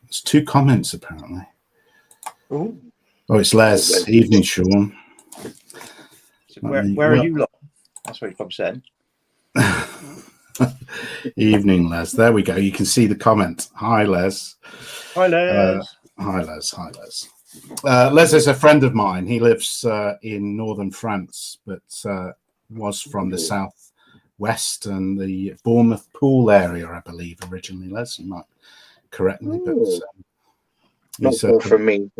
There's 2 comments apparently. Ooh. Oh, it's Les. Evening, Sean. So where are you lot? That's what he's probably saying. Evening, Les. There we go. You can see the comment. Hi, Les. Hi, Les. Hi, Les. Hi, Les. Les is a friend of mine. He lives in northern France, but was from the southwest and the Bournemouth Pool area, I believe, originally. Les, you might correct me, but not far from me.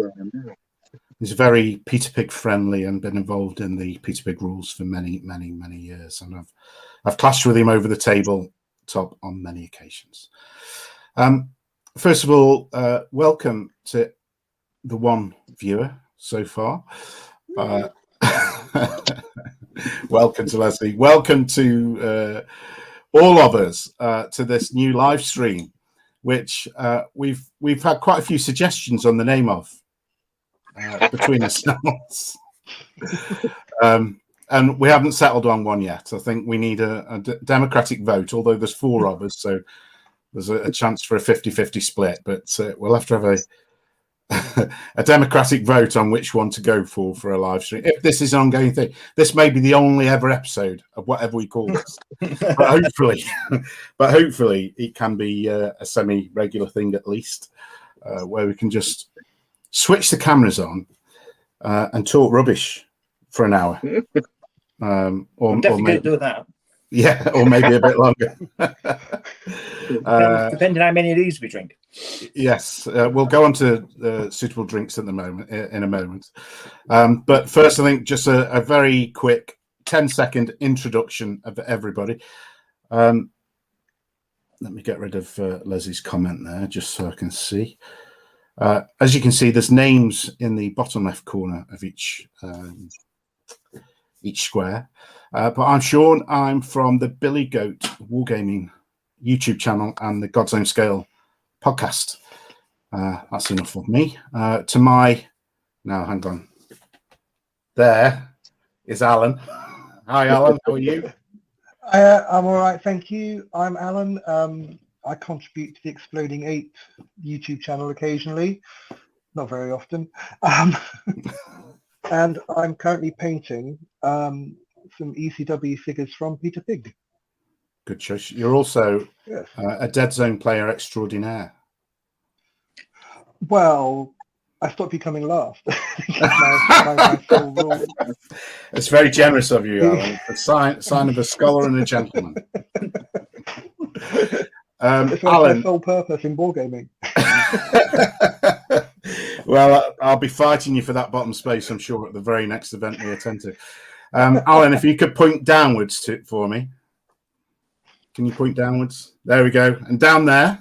He's very Peter Pig friendly and been involved in the Peter Pig rules for many, many, many years. And I've clashed with him over the tabletop on many occasions. First of all, welcome to the one viewer so far. Welcome to Leslie. Welcome to all of us to this new live stream, which we've had quite a few suggestions on the name of between ourselves. And we haven't settled on one yet. I think we need a democratic vote, although there's 4 of us, so there's a chance for a 50-50 split, but we'll have to have a democratic vote on which one to go for a live stream. If this is an ongoing thing, this may be the only ever episode of whatever we call this. but hopefully it can be a semi-regular thing at least, where we can just switch the cameras on and talk rubbish for an hour. I'm definitely going to do that. Yeah, or maybe a bit longer. Depending how many of these we drink. Yes, we'll go on to suitable drinks at the moment in a moment. But first, I think just a very quick 10-second introduction of everybody. Let me get rid of Leslie's comment there, just so I can see. As you can see, there's names in the bottom left corner of each square. But I'm Sean. I'm from the Billy Goat Wargaming YouTube channel and the God's Own Scale podcast. That's enough of me. To my... Now, hang on. There is Alan. Hi, Alan. How are you? I'm all right, thank you. I'm Alan. I contribute to the Exploding Ape YouTube channel occasionally. Not very often. And I'm currently painting some ECW figures from Peter Pig. Good choice. You're also a Dead Zone player extraordinaire. Well, I stopped becoming last. my sole rule. It's very generous of you, Alan. A sign of a scholar and a gentleman. It's Alan, my sole purpose in wargaming. Well, I'll be fighting you for that bottom space, I'm sure, at the very next event we attend to. Alan, if you could point downwards for me. Can you point downwards? There we go. And down there.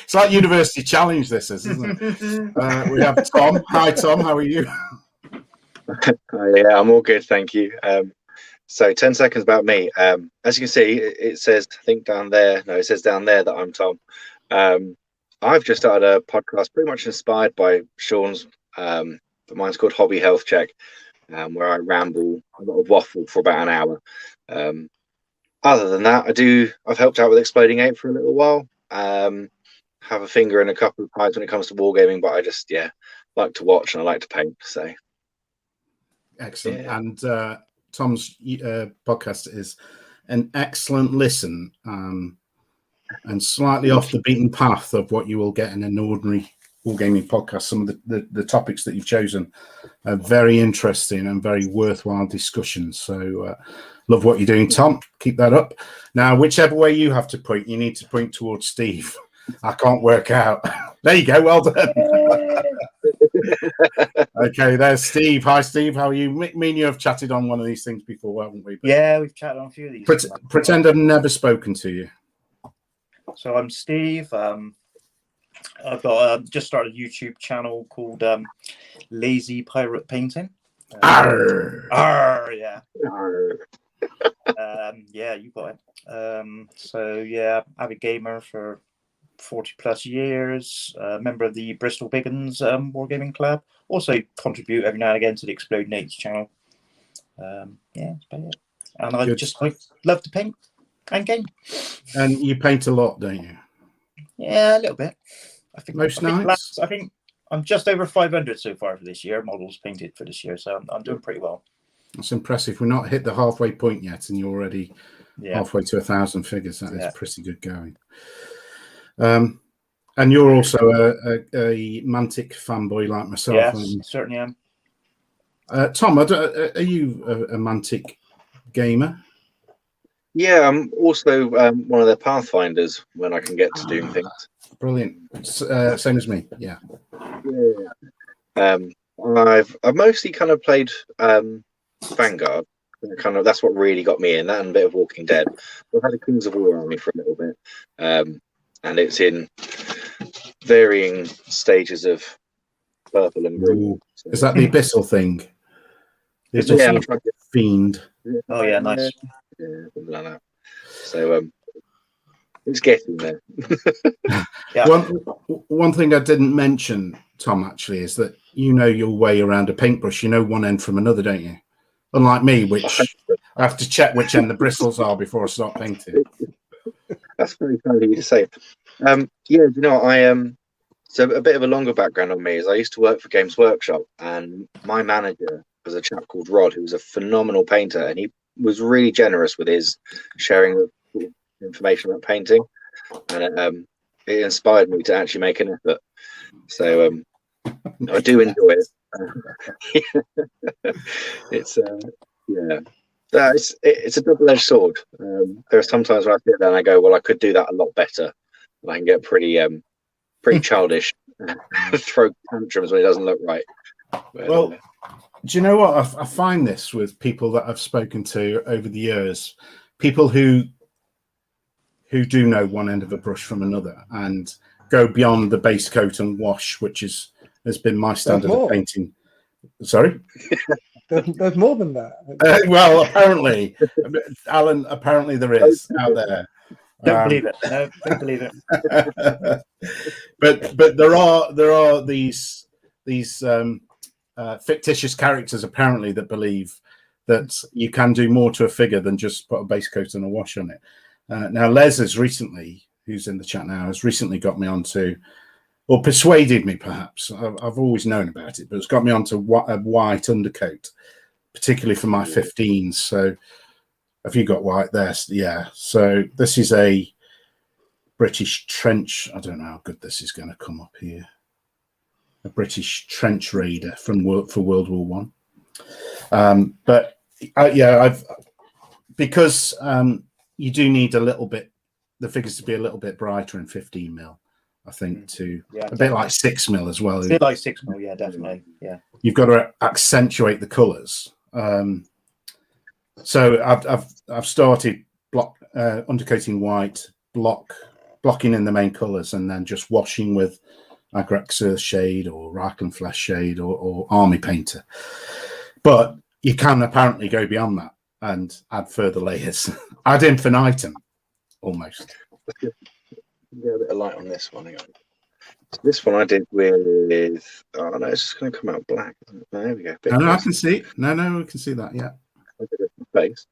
It's like University Challenge, this is, isn't it? We have Tom. Hi, Tom. How are you? Yeah, I'm all good, thank you. So 10 seconds about me. As you can see, it says, I think down there, no, it says down there that I'm Tom. I've just started a podcast pretty much inspired by Sean's, but mine's called Hobby Health Check, where I ramble a lot of waffle for about an hour. Other than that, I've helped out with Exploding Ape for a little while. Have a finger in a couple of pies when it comes to wargaming, but I just, like to watch and I like to paint, so. Excellent. Yeah. And Tom's podcast is an excellent listen, and slightly off the beaten path of what you will get in an ordinary wargaming podcast. Some of the topics that you've chosen are very interesting and very worthwhile discussions. So love what you're doing, Tom. Keep that up. Now, whichever way you have to point, you need to point towards Steve. I can't work out. There you go. Well done. Okay, there's Steve. Hi, Steve. How are you? Me and you have chatted on one of these things before, haven't we? But yeah, we've chatted on a few of these. Pretend I've never spoken to you. So I'm Steve. I've got just started a YouTube channel called Lazy Pirate Painting. Arr! Arr, yeah. Arr. Yeah, you got it. So yeah, avid gamer for 40 plus years, member of the Bristol Piggins Wargaming Club. Also contribute every now and again to the Exploding Apes channel. Yeah, that's about it. And I just love to paint and game. And you paint a lot, don't you? Yeah, a little bit. Most nights? I think I'm just over 500 so far for this year, models painted for this year, so I'm doing pretty well. That's impressive. We're not hit the halfway point yet, and you're already halfway to 1,000 figures. That is pretty good going. And you're also a Mantic fanboy like myself, yes, aren't you? Certainly am. Tom, are you a Mantic gamer? Yeah, I'm also one of their Pathfinders when I can get to doing things. Brilliant. Same as me. Yeah. I've mostly kind of played Vanguard. That's what really got me in that, and a bit of Walking Dead. I've had a Kings of War army for a little bit, and it's in varying stages of purple and green. So. Is that the Abyssal thing? The Abyssal Fiend. Oh yeah, nice. Yeah, something like that. So it's getting there. Yeah. One thing I didn't mention, Tom, actually, is that you know your way around a paintbrush. You know one end from another, don't you? Unlike me, which I have to check which end the bristles are before I start painting. That's very kind of you to say. Yeah, you know, so a bit of a longer background on me is I used to work for Games Workshop, and my manager was a chap called Rod, who was a phenomenal painter, and he was really generous with his sharing of information about painting, and it inspired me to actually make an effort. So I do enjoy it. It's it's a double-edged sword. There are some times when I sit there and I go, well, I could do that a lot better, and I can get pretty childish, throw tantrums when it doesn't look right. But, well, do you know what? I find this with people that I've spoken to over the years, people who do know one end of a brush from another and go beyond the base coat and wash, which has been my standard of painting. Sorry? There's more than that. Well, apparently, Alan, apparently there is out there. Don't believe it. No, don't believe it. but there are these fictitious characters apparently that believe that you can do more to a figure than just put a base coat and a wash on it. Now, Les has recently, who's in the chat now, has recently got me onto, or persuaded me perhaps. I've always known about it, but it's got me onto a white undercoat, particularly for my 15s. So have you got white there? Yeah. So this is a British trench. I don't know how good this is going to come up here. A British trench raider for World War One. But because you do need a little bit, the figures to be a little bit brighter in 15 mil, I think, a bit like 6 mil as well. A bit like 6 mil, yeah, definitely. Yeah. You've got to accentuate the colours. So I've started undercoating white, blocking in the main colours, and then just washing with Agrexearth shade or Rakenflesh shade or Army Painter. But you can apparently go beyond that and add further layers ad infinitum almost. Get a bit of light on this one. So this one I did with, oh no, it's just going to come out black. There we go. No, I can see. No, we can see that. Yeah. I did it in face.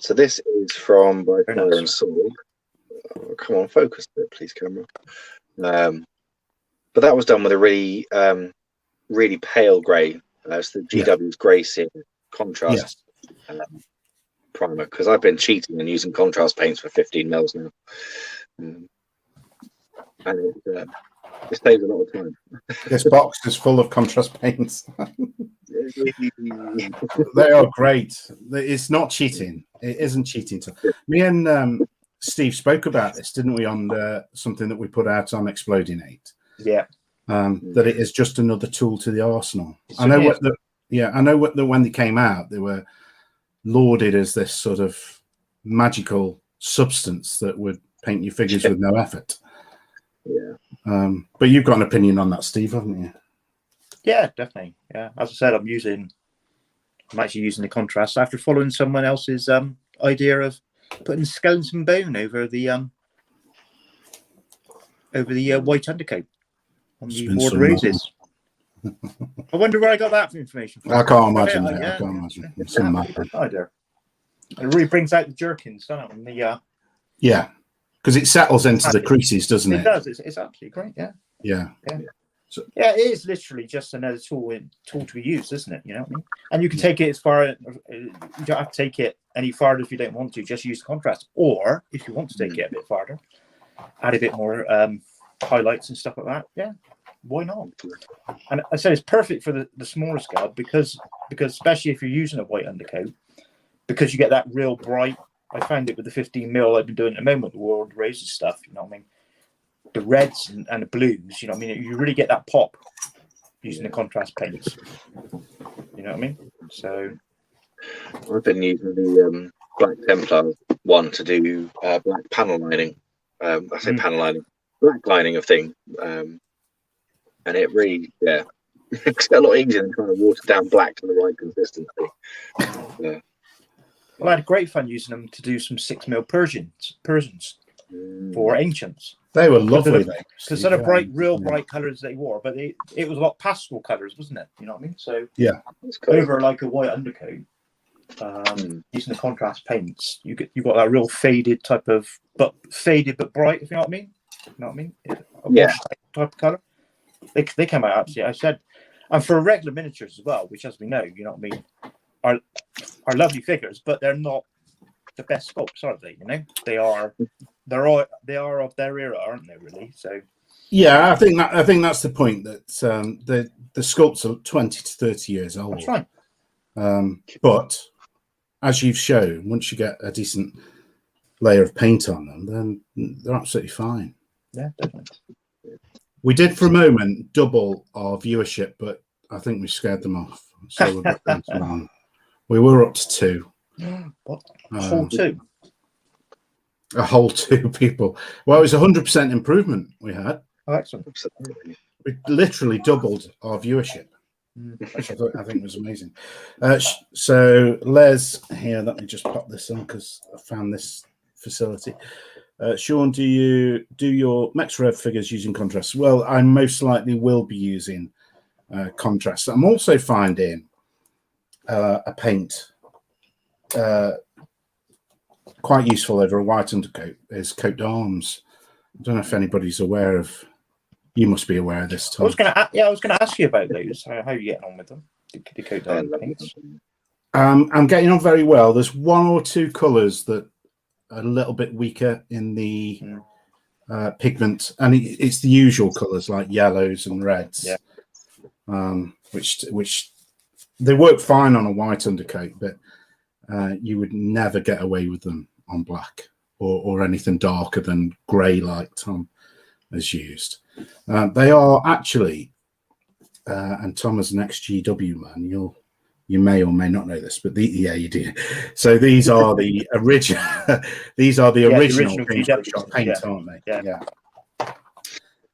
So this is from By Fire and Sword. Oh, come on, focus a bit, please, camera. But that was done with a really, really pale grey. It's the GW's grey series contrast primer, because I've been cheating and using contrast paints for 15 mils now, and it saves a lot of time. This box is full of contrast paints. They are great. It's not cheating. It isn't cheating. Me and Steve spoke about this, didn't we, on something that we put out on Exploding 8? Yeah. That it is just another tool to the arsenal. I know that when they came out, they were lauded as this sort of magical substance that would paint your figures with no effort. Yeah. But you've got an opinion on that, Steve, haven't you? Yeah, definitely. Yeah. As I said, I'm actually using the contrast after following someone else's idea of putting skeleton bone over the white undercoat on the Ward Roses. I wonder where I got that information from. I can't imagine that. I can't imagine. It really brings out the jerkins, doesn't it? Yeah. because it settles into the creases, doesn't it? It does. It's absolutely great. Yeah. Yeah. Yeah, it is literally just another tool to be used, isn't it? You know what I mean? And you can take it as far. You don't have to take it any farther if you don't want to. Just use the contrast, or if you want to take it a bit farther, add a bit more highlights and stuff like that. Yeah, why not? And I said it's perfect for the smaller scale because especially if you're using a white undercoat, because you get that real bright. I found it with the 15mm I've been doing at the moment, the World Razors stuff. You know what I mean? The reds and the blues, you know what I mean? You really get that pop using the contrast paints. You know what I mean? So I've been using the Black Templar one to do black panel lining. I say panel lining, black lining of thing. And it really, it's a lot easier than trying to water down black to the right consistency. Yeah. Well, I had great fun using them to do some 6mm Persians for ancients. They were lovely, because they're the real bright colours they wore, but it was a lot pastel colours, wasn't it? You know what I mean? So yeah, over like a white undercoat, using the contrast paints, you got that real faded type of, but bright. If you know what I mean? You know what I mean? Type of colour. They came out absolutely. I said, and for regular miniatures as well, which as we know, you know what I mean, are lovely figures, but they're not the best sculpts, are they? You know, they are of their era, aren't they? Really? So yeah, I think that's the point, that the sculpts are 20 to 30 years old. That's right. But as you've shown, once you get a decent layer of paint on them, then they're absolutely fine. Yeah, definitely. We did for a moment double our viewership, but I think we scared them off. So we're back down to 1. We were up to 2. What? A whole 2? A whole 2 people. Well, it was 100% improvement we had. Oh, excellent. We literally doubled our viewership, which I think was amazing. So Les here, let me just pop this on because I found this facility. Sean, do you do your Max Rev figures using contrast? Well, I most likely will be using contrast. I'm also finding a paint quite useful over a white undercoat is coat d'arms. I don't know if anybody's aware of. You must be aware of this, Tom. I was gonna ask you about those. How are you getting on with them? The coat d'arms paints. I'm getting on very well. There's 1 or 2 colours that are a little bit weaker in the pigment, and it's the usual colours like yellows and reds. Yeah. Which they work fine on a white undercoat, but you would never get away with them on black or anything darker than grey like Tom has used. They are actually, and Tom as an ex-GW man, you may or may not know this, but you do. So these are the original. These are the original GW paints, aren't they? Yeah.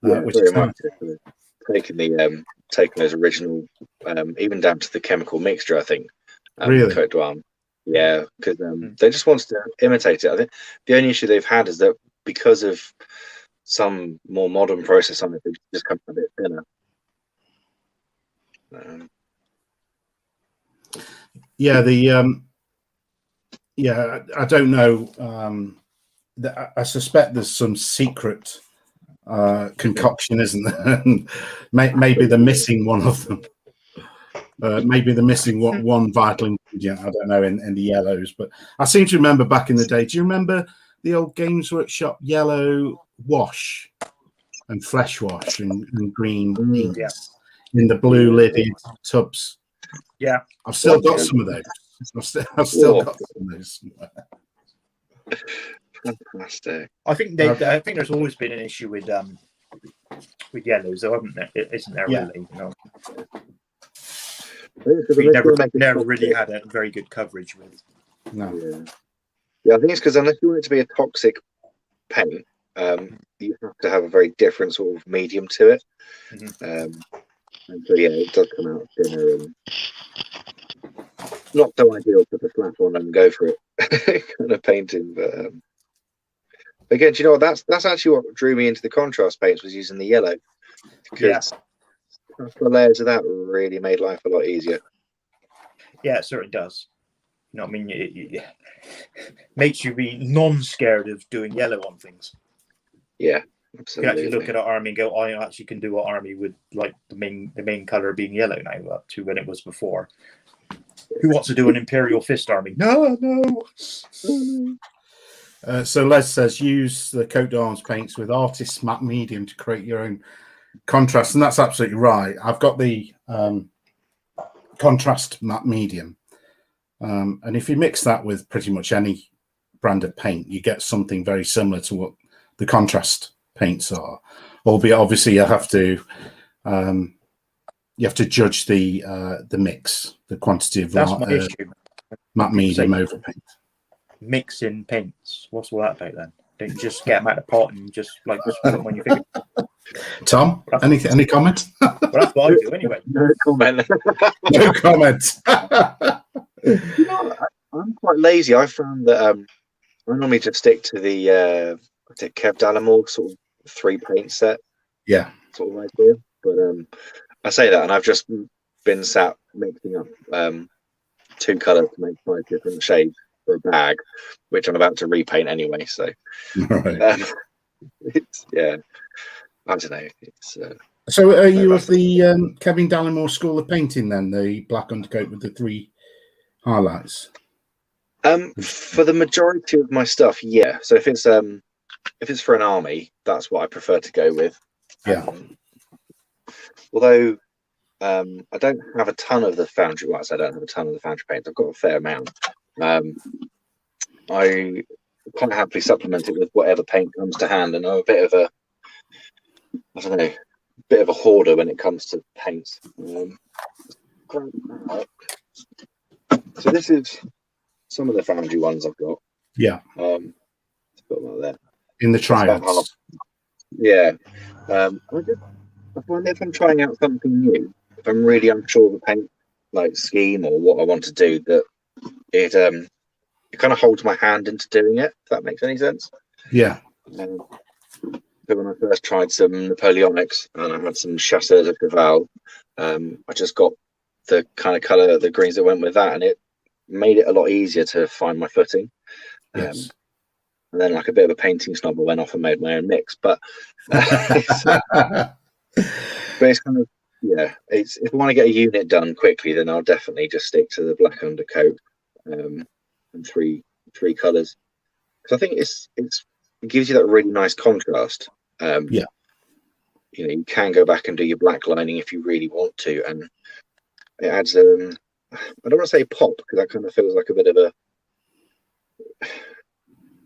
Which is taking those original, even down to the chemical mixture. I think. Really? Coat d'arm. Yeah, because they just want to imitate it. I think the only issue they've had is that because of some more modern process on it, they just come a bit thinner. I don't know. I suspect there's some secret concoction, isn't there? Maybe they're missing one of them. Maybe they're missing one vital ingredient. I don't know in the yellows, but I seem to remember back in the day. Do you remember the old Games Workshop yellow wash and flesh wash and green inks in the blue lidded tubs? Yeah, I've still got some of those. I've still got some of those. Fantastic. I think there's always been an issue with yellows, though, haven't there? Isn't there really? You know, we never really had a very good coverage with. No. Yeah, I think it's because unless you want it to be a toxic paint, you have to have a very different sort of medium to it. And so it does come out thinner and not so ideal to the flat one and go for it kind of painting. But again, do you know what? That's actually what drew me into the contrast paints, was using the yellow, because the layers of that really made life a lot easier. Yeah, it certainly does. You know what I mean? It makes you be non-scared of doing yellow on things. Yeah, You absolutely. can actually look at our army and go, I actually can do an army with like the main color being yellow now, up to when it was before. Who wants to do an Imperial Fist army? No. So Les says use the coat d'arms paints with artist's matte medium to create your own contrast, and that's absolutely right. I've got the contrast matte medium, and if you mix that with pretty much any brand of paint, you get something very similar to what the contrast paints are. Albeit, obviously, you have to judge the mix, the quantity of That's my issue. matte medium over paint. Mixing paints. What's all that about then? Don't you just get them out of the pot and just put them on your finger? Tom, any comment? Well, that's what I do anyway. No comment. No comment. You know, I'm quite lazy. I found that I normally just stick to the Kev Dallimore sort of 3 paint set. Yeah. Sort of idea. But I say that, and I've just been sat mixing up 2 colours to make 5 different shades for a bag, which I'm about to repaint anyway. So, Right. it's, yeah, I don't know. It's So, are you of the Kevin Dallimore school of painting then? The black undercoat with the 3 highlights. For the majority of my stuff, yeah. So if it's for an army, that's what I prefer to go with. Yeah. Although I don't have a ton of the foundry. Well, I don't have a ton of the foundry paints. I've got a fair amount. I quite happily supplement it with whatever paint comes to hand, and I'm a bit of a hoarder when it comes to paints. So this is some of the foundry ones I've got. Yeah. Put them out there. In the triads. Yeah. I find if I'm trying out something new, if I'm really unsure of the paint like scheme or what I want to do, that it kind of holds my hand into doing it, if that makes any sense. Yeah. So when I first tried some Napoleonics and I had some Chasseurs de Cheval, I just got the kind of colour, the greens that went with that, and it made it a lot easier to find my footing. Yes. And then, like a bit of a painting snob, I went off and made my own mix. But it's kind of, yeah. It's if I want to get a unit done quickly, then I'll definitely just stick to the black undercoat and three colours, because I think it gives you that really nice contrast. Yeah. You know, you can go back and do your black lining if you really want to, and it adds I don't want to say pop, because that kind of feels like a bit of a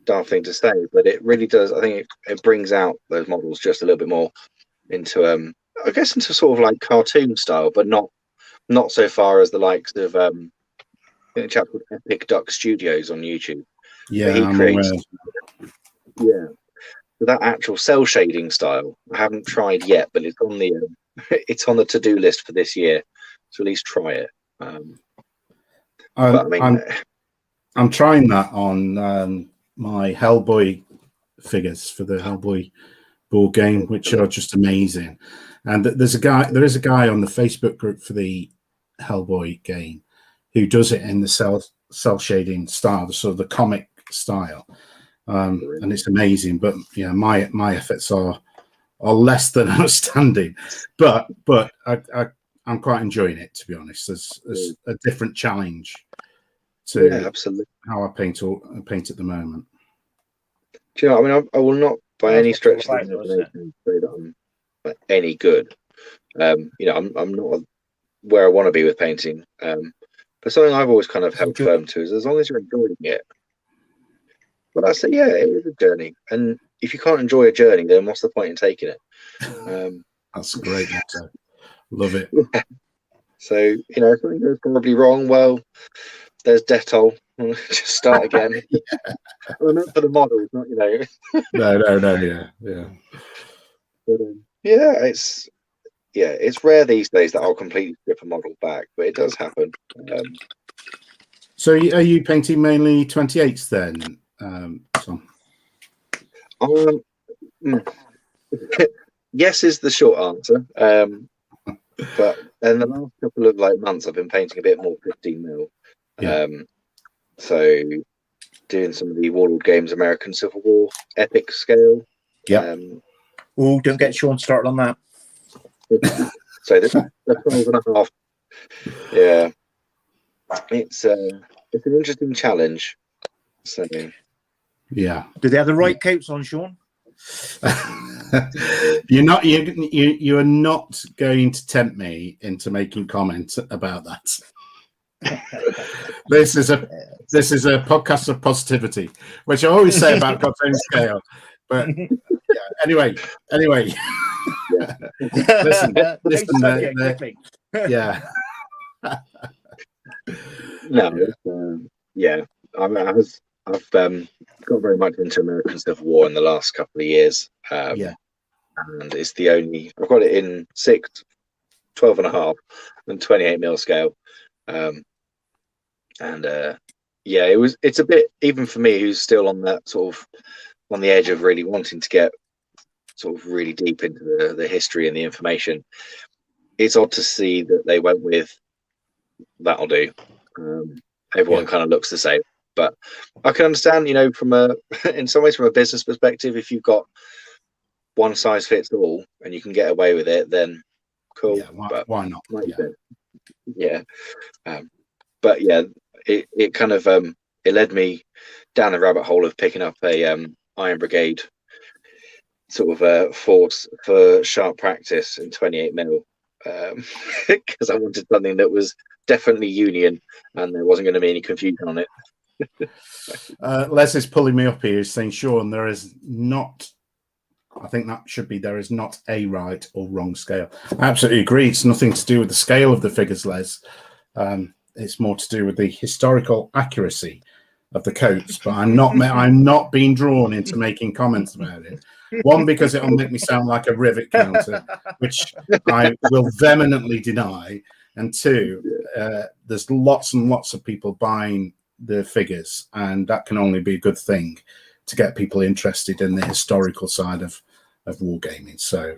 daft thing to say, but it really does. I think it brings out those models just a little bit more into I guess into sort of like cartoon style, but not so far as the likes of I think a chap called Epic Duck Studios on YouTube. Yeah, he I'm creates aware. yeah, so that actual cell shading style I haven't tried yet, but it's on the it's on the to-do list for this year, so at least try it. But, I mean, I'm trying that on my Hellboy figures for the Hellboy board game, which are just amazing. And there is a guy on the Facebook group for the Hellboy game who does it in the cell shading style, the sort of the comic style, and it's amazing. But yeah, my efforts are less than outstanding, but I'm quite enjoying it, to be honest. There's a different challenge to absolutely how I paint at the moment. Do you know? I mean, I will not by any stretch of the imagination say that I'm any good. You know, I'm not where I want to be with painting. But something I've always kind of held firm to is as long as you're enjoying it. But I say, yeah, it is a journey, and if you can't enjoy a journey, then what's the point in taking it? That's a great motto. Love it. Yeah. So, you know, if something goes probably wrong, well, there's Dettol. Just start again. Yeah. Well, not for the models, not, you know. No, yeah. But, it's rare these days that I'll completely strip a model back, but it does happen. So, are you painting mainly 28s then, Tom? Yes is the short answer. But in the last couple of months, I've been painting a bit more 15 mil. Yeah. So doing some of the Warlord Games American Civil War epic scale. Yeah. Oh, don't get Sean started on that. So the 12.5. Yeah, it's an interesting challenge. So Yeah. Do they have the right coats on, Sean? You are not going to tempt me into making comments about that. This is a podcast of positivity, which I always say about God's own scale. But yeah, anyway. Yeah. listen. Subject, quickly. Yeah. No. Yeah. I've got very much into American Civil War in the last couple of years. Yeah. And it's the only I've got it in 6, 12.5, and 28mm scale. Yeah, it's a bit, even for me who's still on that sort of on the edge of really wanting to get sort of really deep into the history and the information. It's odd to see that they went with that'll do. Everyone kind of looks the same, but I can understand, in some ways from a business perspective, if you've got one size fits all and you can get away with it, then cool. Yeah, why not? Yeah. But yeah, it kind of it led me down the rabbit hole of picking up a Iron Brigade sort of force for sharp practice in 28mm because I wanted something that was definitely Union and there wasn't going to be any confusion on it. Les is pulling me up here. He's saying, Sean, there is not. I think that should be there is not a right or wrong scale. I absolutely agree. It's nothing to do with the scale of the figures, Les. It's more to do with the historical accuracy of the coats. But I'm not being drawn into making comments about it. One, because it'll make me sound like a rivet counter, which I will vehemently deny. And two, there's lots and lots of people buying the figures, and that can only be a good thing to get people interested in the historical side of wargaming. So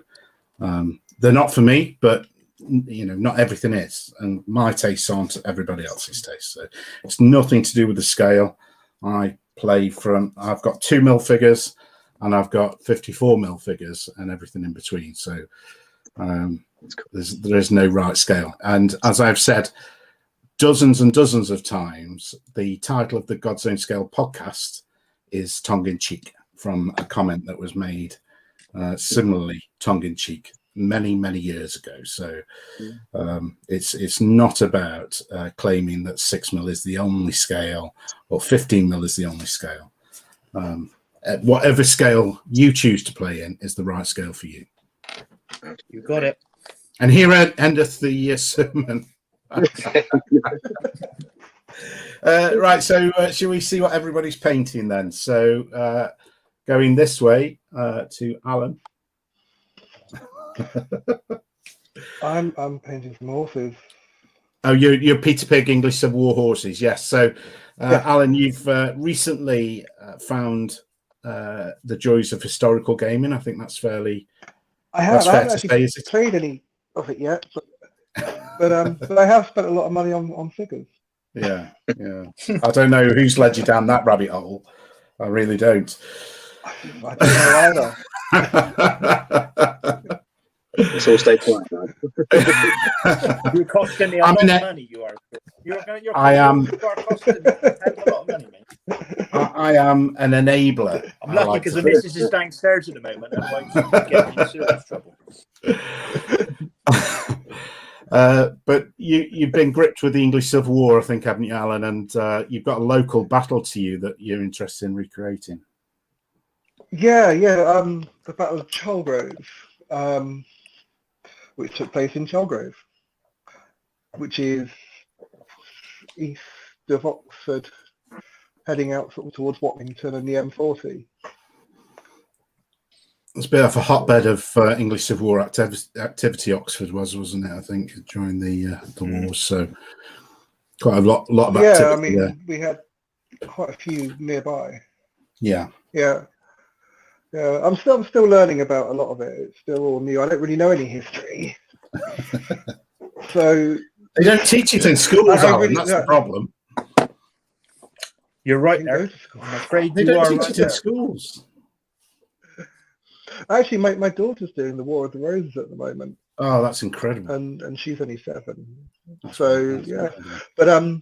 they're not for me, but not everything is, and my tastes aren't everybody else's taste. So it's nothing to do with the scale. I've got 2mm figures, and I've got 54mm figures, and everything in between. So there is no right scale. And as I've said dozens and dozens of times, the title of the God's Own Scale podcast is tongue-in-cheek, from a comment that was made similarly tongue-in-cheek many years ago. So it's not about claiming that 6mm is the only scale or 15mm is the only scale. Whatever scale you choose to play in is the right scale for you. You got it. And here endeth the sermon. Right, so shall we see what everybody's painting then? So going this way to Alan. I'm painting some horses. Oh, you're Peter Pig English Civil War horses, yes. So Alan, you've recently found the joys of historical gaming. I think that's fairly. I haven't actually say, played any of it yet, but I have spent a lot of money on figures. Yeah. I don't know who's led you down that rabbit hole. I really don't. I don't know either. It's all stay quiet now. You're costing me a lot of money. You are. You are costing me a lot of money, mate. I am an enabler. I'm lucky because the missus is downstairs at the moment. Otherwise, get me in serious trouble. But you've been gripped with the English Civil War, I think, haven't you, Alan? And you've got a local battle to you that you're interested in recreating. Yeah. The Battle of Chalgrove, which took place in Chalgrove, which is east of Oxford, heading out sort of towards Watlington and the M40. It's a bit of a hotbed of English Civil War activity. Oxford wasn't it? I think during the wars. So quite a lot of activity. Yeah, I mean, we had quite a few nearby. Yeah. I'm still learning about a lot of it. It's still all new. I don't really know any history. So they don't teach it in schools, Alan. That's the problem. You're right Didn't go there. to school. I'm afraid They you don't are teach right it in there. schools. Actually, my daughter's doing the War of the Roses at the moment, Oh, that's incredible. and she's only 7. That's So that's yeah, incredible.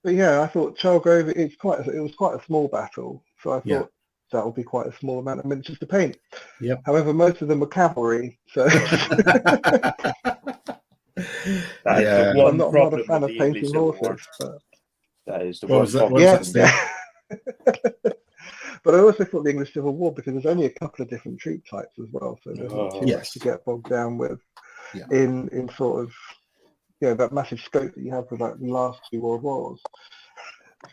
but yeah, I thought Chalgrove, it was quite a small battle, so I Yeah. thought that would be quite a small amount of miniatures to paint. Yep. However, most of them were cavalry, so That is Yeah. the one I'm not a problem fan with of the English painting Civil War. horses. But That is the What one was that? problem. What was yeah, that, Steve? yeah. But I also thought the English Civil War, because there's only a couple of different troop types as well, so there's not too Yes. much to get bogged down with Yeah. in sort of that massive scope that you have with like the last 2 world wars.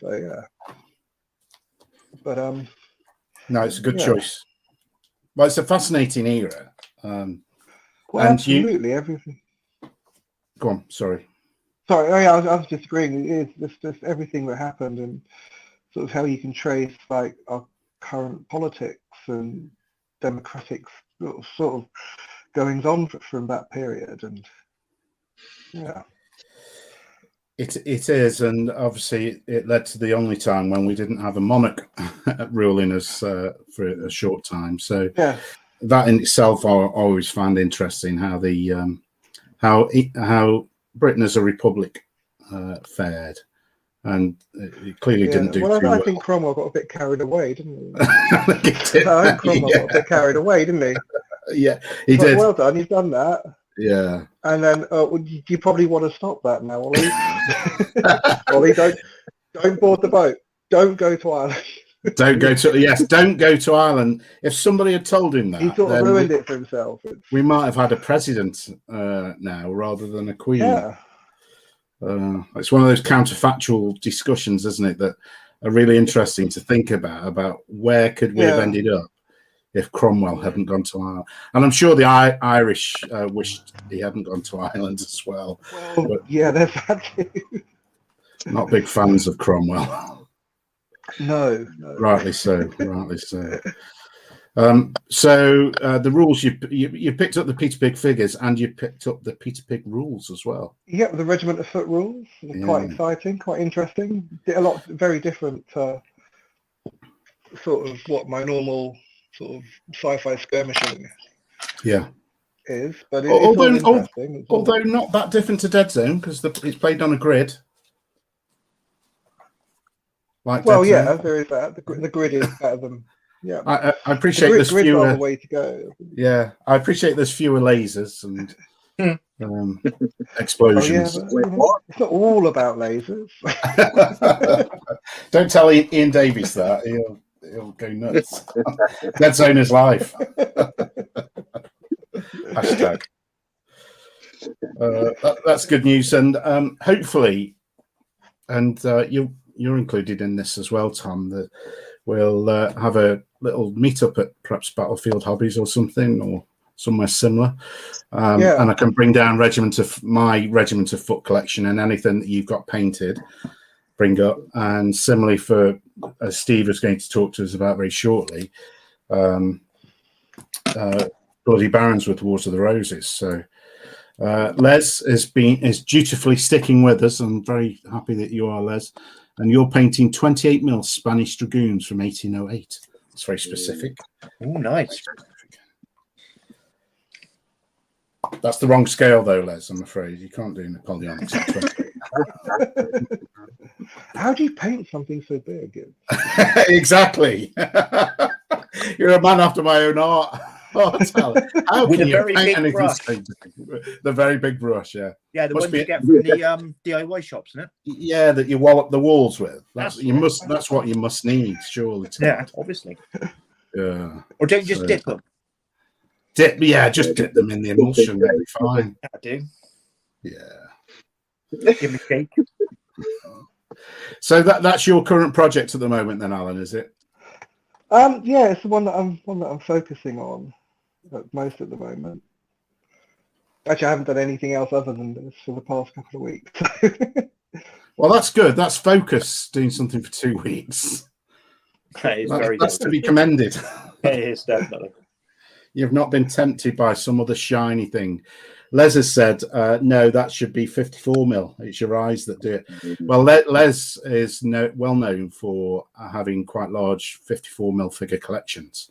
So yeah. But No, it's a good yeah. choice. Well, it's a fascinating era. Well, And you absolutely everything. go on. Sorry. Sorry, oh, yeah, I was just agreeing. It is just everything that happened and sort of how you can trace like our current politics and democratic sort of goings on from that period, and yeah. It is, and obviously it led to the only time when we didn't have a monarch ruling us for a short time. So Yeah. that in itself, I always found interesting how the how Britain as a republic fared, and it clearly didn't do Well, too I well. think Cromwell got a bit carried away, didn't he? I think it did. I think Cromwell got a bit carried away, didn't he? Yeah, he It's like, did. well done, you've done that. Yeah. And then you probably want to stop that now, Ollie. Ollie, don't board the boat. Don't go to Ireland. Don't go to Ireland. If somebody had told him that, He sort of then ruined it for himself. we might have had a president now rather than a queen. Yeah. It's one of those counterfactual discussions, isn't it, that are really interesting to think about where could we have ended up if Cromwell hadn't gone to Ireland. And I'm sure the Irish wished he hadn't gone to Ireland as well. Well, yeah, there's that too. Not big fans of Cromwell. No. Rightly so. So the rules you picked up the Peter Pig figures and you picked up the Peter Pig rules as well. Yeah, the Regiment of Foot rules. Quite exciting, quite interesting. A lot very different to sort of what my normal sort of sci-fi skirmishing is, but although not that different to Dead Zone because it's played on a grid. Like well, Dead yeah, Zone. there is that. The grid is better than I appreciate there's grid's fewer. the way to go. Yeah, I appreciate there's fewer lasers and explosions. Oh, yeah, but, it's not all about lasers. Don't tell Ian Davies that. He'll go nuts. Dead Zone is life. Hashtag. That's good news, and hopefully, and you're included in this as well, Tom. That we'll have a little meetup at perhaps Battlefield Hobbies or something, or somewhere similar. And I can bring down my Regiment of Foot collection and anything that you've got painted. Bring up, and similarly for as Steve is going to talk to us about very shortly, Bloody Barons with Wars of the Roses. So Les is dutifully sticking with us. I'm very happy that you are, Les, and you're painting 28mm Spanish Dragoons from 1808. It's very specific. Oh, nice. That's the wrong scale, though, Les. I'm afraid you can't do Napoleonics. How do you paint something so big? Exactly. You're a man after my own heart. How with can a you very paint big anything brush? so big? The very big brush, yeah. Yeah, the Must ones be you get from the DIY shops, isn't it? Yeah, that you wallop the walls with. That's That's what you must need, surely. Yeah, obviously. Yeah. Or don't you just dip them? Just dip them in the emulsion. They'll be fine. I do. Yeah. Give me cake. So that's your current project at the moment, then, Alan, is it? Yeah, it's the one that I'm focusing on most at the moment. Actually, I haven't done anything else other than this for the past couple of weeks. Well, that's good. That's focus, doing something for 2 weeks. That is very that's to be commended. It is, definitely. You've not been tempted by some other shiny thing. Les has said, no, that should be 54 mil. It's your eyes that do it. Well, Les is well known for having quite large 54 mil figure collections.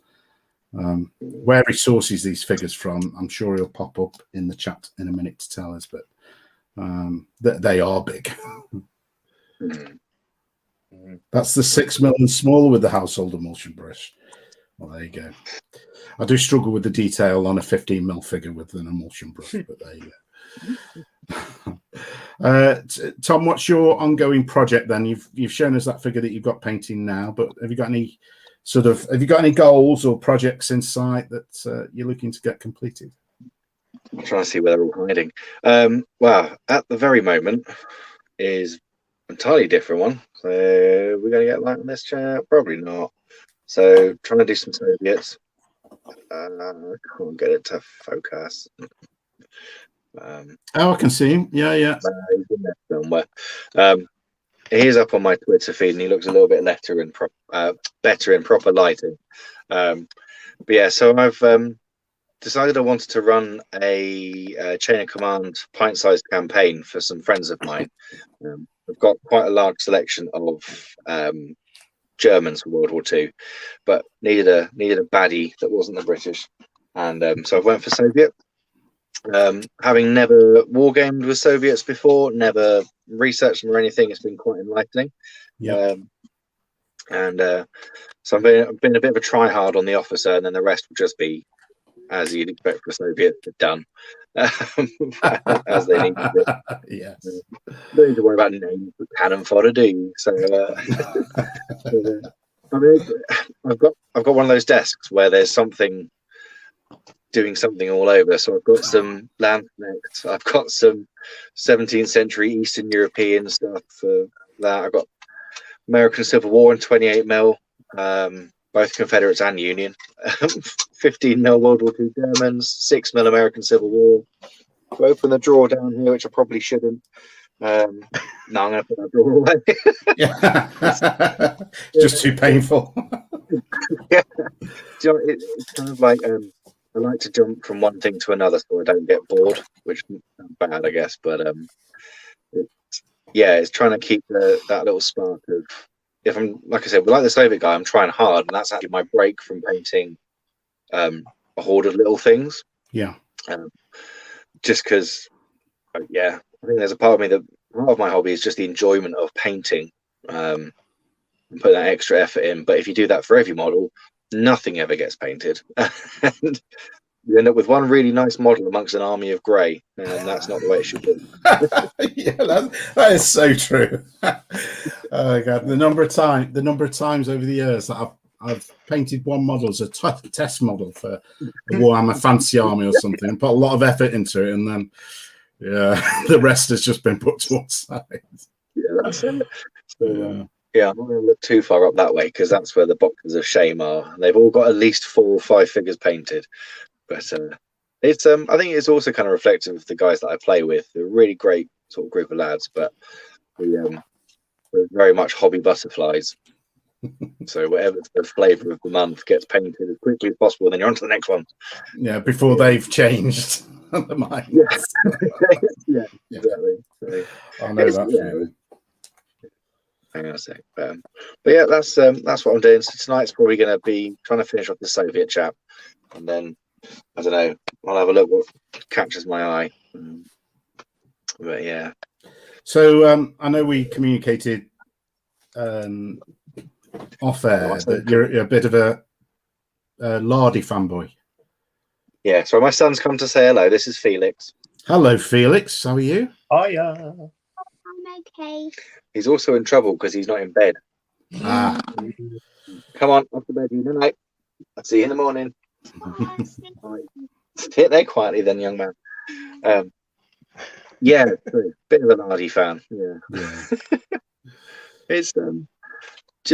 Where he sources these figures from, I'm sure he'll pop up in the chat in a minute to tell us, but they are big. That's the 6 mil and smaller with the household emulsion brush. Well, there you go. I do struggle with the detail on a 15 mil figure with an emulsion brush, but there you go. Tom, what's your ongoing project then? You've shown us that figure that you've got painting now, but have you got any goals or projects in sight that you're looking to get completed? I'm trying to see where they're all hiding. Well, at the very moment is an entirely different one. So we're going to get light on this chat? Probably not. So trying to do some Soviets. I can't get it to focus. I can see him. Yeah. He's in there somewhere. He's up on my Twitter feed, and he looks a little bit better in proper lighting. But yeah, so I've decided I wanted to run a chain of command pint-sized campaign for some friends of mine. I've got quite a large selection of Germans for World War II, but needed a baddie that wasn't the British, and so I went for Soviet. Having never wargamed with Soviets before, never researched them or anything, it's been quite enlightening. So I've been a bit of a try-hard on the officer, and then the rest will just be as you'd expect for a Soviet done, as they need to be. Yes. Don't need to worry about names of cannon fodder, do you? So, I mean, I've got one of those desks where there's something doing something all over. So I've got some Landsknecht, I've got some 17th century Eastern European stuff for that. I've got American Civil War in 28 mil, both Confederates and Union. 15 mil World War II Germans, 6 mil American Civil War. I'll open the drawer down here, which I probably shouldn't. No, I'm going to put that drawer away. Yeah. Just too painful. Yeah. You know, it's kind of like I like to jump from one thing to another so I don't get bored, which is bad, I guess. But it's trying to keep that little spark of, if I'm, like I said, like the Soviet guy, I'm trying hard, and that's actually my break from painting a horde of little things. Yeah. Just because, I think there's a part of me that part of my hobby is just the enjoyment of painting, and put that extra effort in. But if you do that for every model, nothing ever gets painted, and you end up with one really nice model amongst an army of grey, and that's not the way it should be. Yeah, that is so true. Oh God, the number of times over the years that I've painted one model as a test model for a Warhammer Fancy Army or something, and put a lot of effort into it, and then the rest has just been put to one side. Yeah, that's it. So, I'm not going to look too far up that way, because that's where the boxes of shame are. They've all got at least 4 or 5 figures painted. But it's I think it's also kind of reflective of the guys that I play with. They're a really great sort of group of lads, but we're very much hobby butterflies. So whatever the flavour of the month gets painted as quickly as possible, then you're on to the next one. Yeah, before they've changed the mind. Yes. Yeah, exactly. So, I know that feeling. Hang on a sec. But yeah, that's what I'm doing. So tonight's probably going to be trying to finish off the Soviet chap, and then I don't know, I'll have a look what catches my eye. But yeah. So I know we communicated off air that you're a bit of a Lardy fanboy. Yeah, so my son's come to say hello. This is Felix. Hello, Felix. How are you? Hiya. I'm okay. He's also in trouble because he's not in bed. Ah. Come on, off to bed, you tonight. I'll see you in the morning. Bye. Sit there quietly then, young man. Yeah, bit of a Lardy fan. Yeah. It's do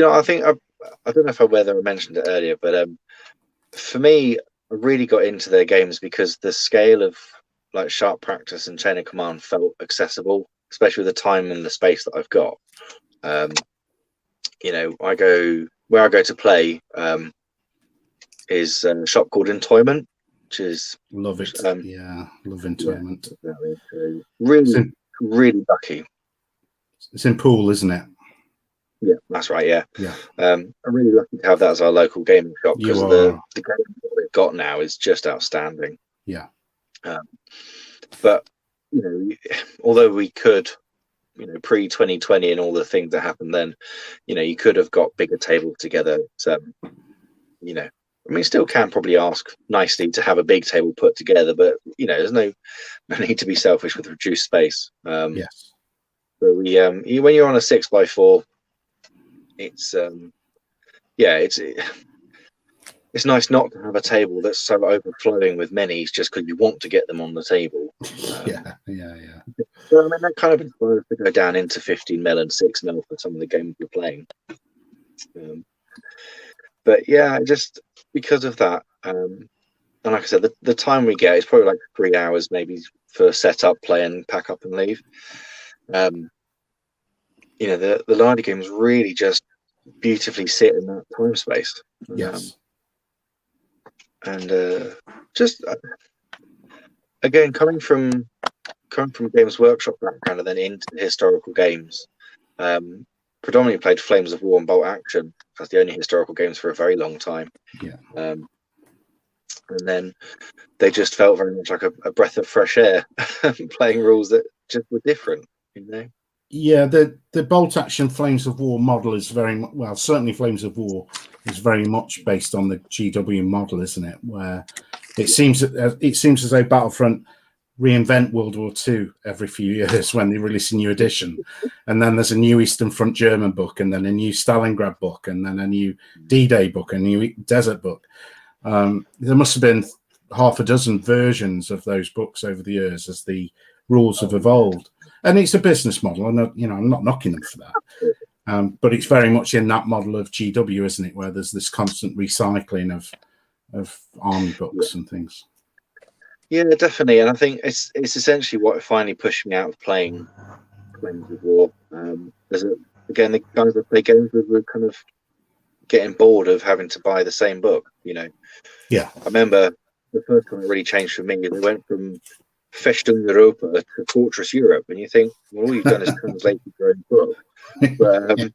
you know, I think I don't know whether I mentioned it earlier, but for me, I really got into their games because the scale of like sharp practice and chain of command felt accessible, especially with the time and the space that I've got. You know, where I go to play is a shop called Entoyment, which is Love it. Yeah, love in tournament. Exactly. So really, really lucky. It's in Poole, isn't it? Yeah, that's right. Yeah. Yeah. I'm really lucky to have that as our local gaming shop because You the are. game that we've got now is just outstanding. Yeah. But although we could, pre 2020 and all the things that happened then, you could have got bigger tables together. So, still can probably ask nicely to have a big table put together, but there's no need to be selfish with reduced space. Yes. So when you're on a 6x4, it's it's nice not to have a table that's so overflowing with minis just because you want to get them on the table. Yeah. So that kind of inspires to go down into 15mm and 6mm for some of the games we're playing. But yeah, just because of that, and like I said, the time we get is probably like 3 hours maybe for setup, play, and pack up and leave. The Lardy games really just beautifully sit in that time space. Yes. And just again, coming from Games Workshop background and then into historical games, predominantly played Flames of War and Bolt Action as the only historical games for a very long time. Yeah. And then they just felt very much like a breath of fresh air, playing rules that just were different, Yeah, the Bolt Action Flames of War model is very much, well, certainly Flames of War is very much based on the GW model, isn't it? Where it seems as though Battlefront reinvent World War II every few years when they release a new edition, and then there's a new Eastern Front German book, and then a new Stalingrad book, and then a new D-Day book, a new Desert book. There must have been half a dozen versions of those books over the years as the rules have evolved. And it's a business model, and I'm not knocking them for that. But it's very much in that model of GW, isn't it, where there's this constant recycling of army books and things. Yeah, definitely. And I think it's essentially what finally pushed me out of playing Flames of War. Again, the guys that play games with were kind of getting bored of having to buy the same book. Yeah. I remember the first time it really changed for me. They went from Festung Europa to Fortress Europe, and you think, well, all you've done is translate your own book. But,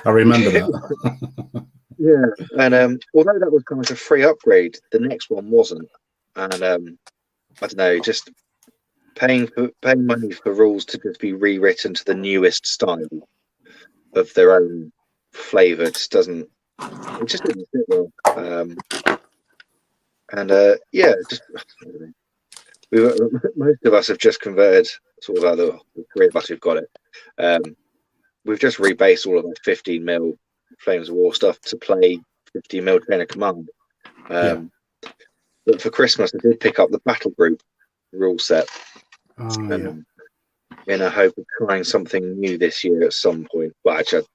I remember that. Yeah, and although that was kind of like a free upgrade, the next one wasn't, and I don't know, just paying money for rules to just be rewritten to the newest style of their own flavour just didn't fit well. Most of us have just converted, sort of the 3 of us who've got it. We've just rebased all of our 15mm Flames of War stuff to play 15mm Chain of Command. But for Christmas, I did pick up the Battle Group rule set in a hope of trying something new this year at some point. Well, actually, I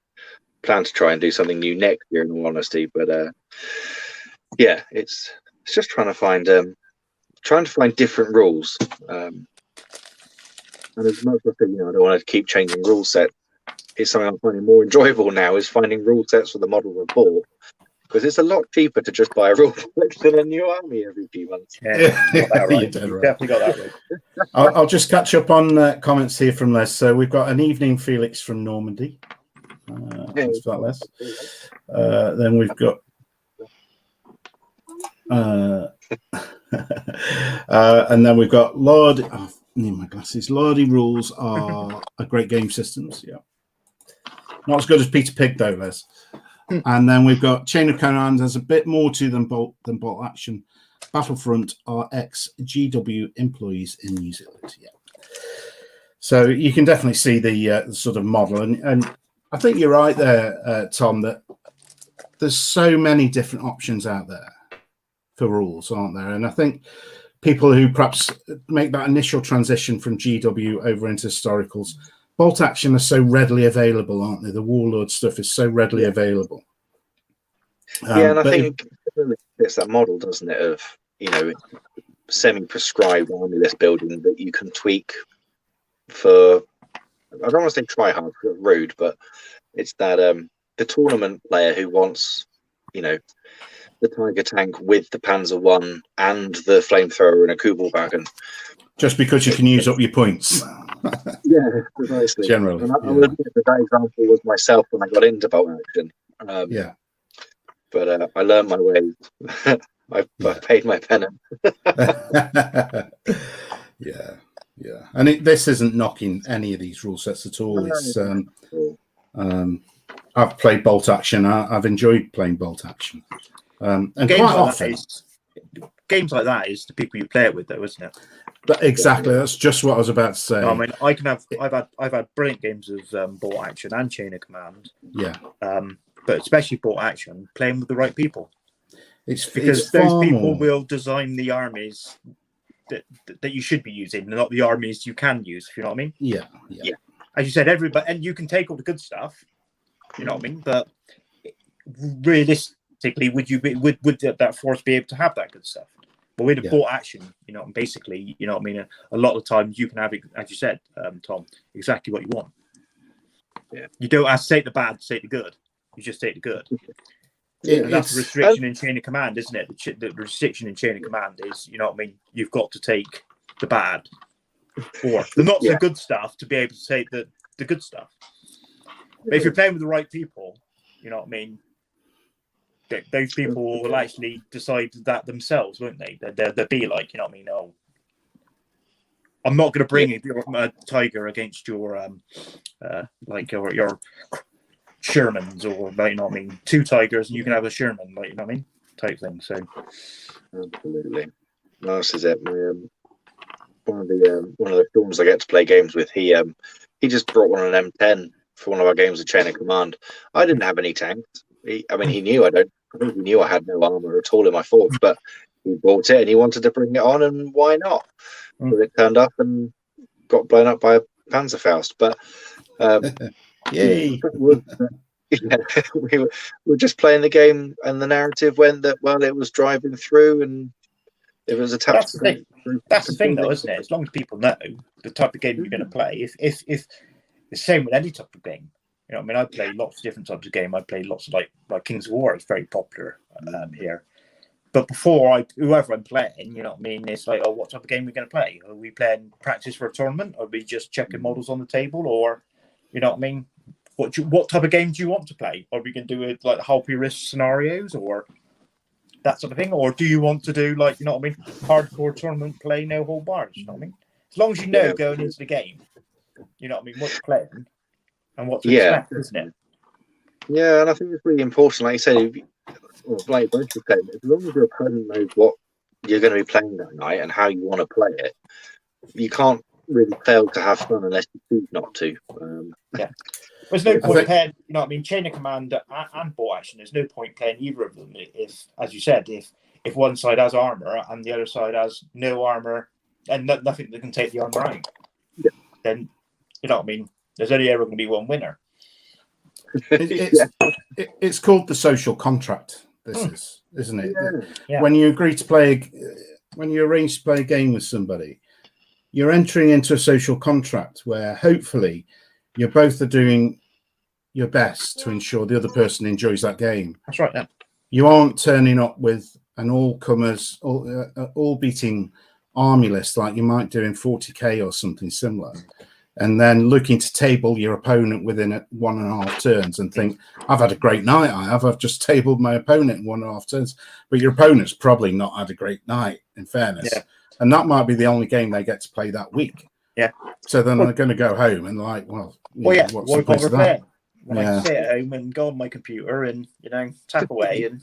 plan to try and do something new next year, in all honesty. But it's just trying to find different rules. And as much as I don't want to keep changing rule sets, it's something I'm finding more enjoyable now is finding rule sets for the models I've bought, because it's a lot cheaper to just buy a rule book than a new army every few months. Yeah, you got that right. You definitely got that right. I'll just catch up on comments here from Les. So we've got an evening Felix from Normandy. Thanks for that, Les. Then we've got and then we've got Lord. Oh, I need my glasses. Lordy rules are a great game systems. Yeah, not as good as Peter Pig though, Les. And then we've got Chain of Command. There's a bit more to them Bolt Action. Battlefront are ex-GW employees in New Zealand. Yeah. So you can definitely see the sort of model, and I think you're right there, Tom. That there's so many different options out there for rules, aren't there? And I think people who perhaps make that initial transition from GW over into historicals, Bolt Action are so readily available, aren't they? The Warlord stuff is so readily available. And I think it's that model, doesn't it, of semi-prescribed army list building that you can tweak for. I don't want to say try hard, because it's rude, but it's that the tournament player who wants the Tiger tank with the Panzer I and the flamethrower in a Kubelwagen. Just because you can use up your points. Yeah, precisely. Generally, and I will admit that example was myself when I got into bolt action. Yeah. But I learned my way. I've paid my penance. Yeah. And this isn't knocking any of these rule sets at all. It's I've played bolt action. I've enjoyed playing bolt action. And games quite like often, games like that is the people you play it with, though, isn't it? but exactly, that's just what I was about to say. I mean, I've had brilliant games of bolt action and chain of command. Yeah. But especially bolt action, playing with the right people. Because those people will design the armies that you should be using, not the armies you can use. If you know what I mean? Yeah. As you said, everybody, and you can take all the good stuff. You know what I mean? But realistically, would that force be able to have that good stuff? But with a bolt action, you know, basically, you know what I mean. A lot of times you can have, as you said, Tom, exactly what you want. Yeah. You don't have to take the bad, take the good. You just take the good. That's the restriction in chain of command, isn't it? The restriction in chain of command is, you know what I mean. You've got to take the bad or the not so good stuff to be able to take the good stuff. But if you're playing with the right people, you know what I mean. Those people will actually decide that themselves, won't they? They'll be like, you know what I mean? Oh, I'm not going to bring a tiger against your like your Shermans, or like, you know what I mean, 2 tigers and you can have a Sherman, like, you know what I mean, type thing. So absolutely, no, this is it. One of the storms I get to play games with, he just brought one an M10 for one of our games of Chain of Command. I didn't have any tanks. He knew I think he knew I had no armor at all in my forts, but he bought it and he wanted to bring it on, and why not? So it turned up and got blown up by a Panzerfaust. But yay! we were just playing the game, and the narrative went that, well, it was driving through, and if it was attached. That's the thing, though, isn't it? As long as people know the type of game you're going to play, if the same with any type of game. You know, I mean, I play lots of different types of game. I play lots of like Kings of War is very popular here. But before whoever I'm playing, you know what I mean, it's like, oh, what type of game are we going to play? Are we playing practice for a tournament? Are we just checking models on the table? Or, you know what I mean, what type of game do you want to play? Are we going to do it like high risk scenarios or that sort of thing? Or do you want to do, like, you know what I mean, hardcore tournament play, no hold bars? You know what I mean? As long as you know going into the game, you know what I mean, what you're playing and what to expect, isn't it? Yeah, and I think it's really important, like you said, like both of them, as long as your opponent knows what you're going to be playing that night and how you want to play it, you can't really fail to have fun unless you choose not to. There's no point playing, you know what I mean, Chain of Command and bolt action. There's no point playing either of them if, as you said, if one side has armor and the other side has no armor and nothing that can take the armor out. Then, you know what I mean, there's only ever going to be one winner. It's called the social contract. This is, isn't it? Yeah. When you agree to play, when you arrange to play a game with somebody, you're entering into a social contract where hopefully you're both are doing your best to ensure the other person enjoys that game. That's right. Yeah. You aren't turning up with an all-comers, all beating army list like you might do in 40k or something similar, and then looking to table your opponent within 1.5 turns and think, I've had a great night. I've just tabled my opponent in 1.5 turns, but your opponent's probably not had a great night, in fairness. Yeah. And that might be the only game they get to play that week. Yeah. So then they're going to go home and like, what's the point of that? When I stay at home and go on my computer and, you know, tap away and,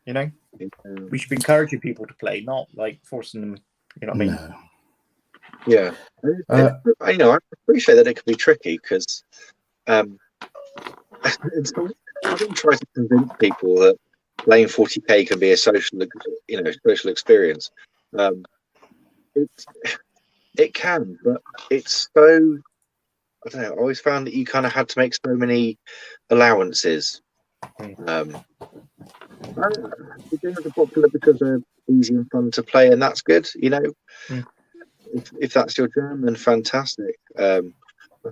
you know, we should be encouraging people to play, not like forcing them, you know what I mean? No. Yeah. I appreciate that it can be tricky because I don't try to convince people that playing 40k can be a social experience. It can, but it's so, I don't know, I always found that you kind of had to make so many allowances. The games are popular because they're easy and fun to play, and that's good, you know. If that's your jam, then fantastic. I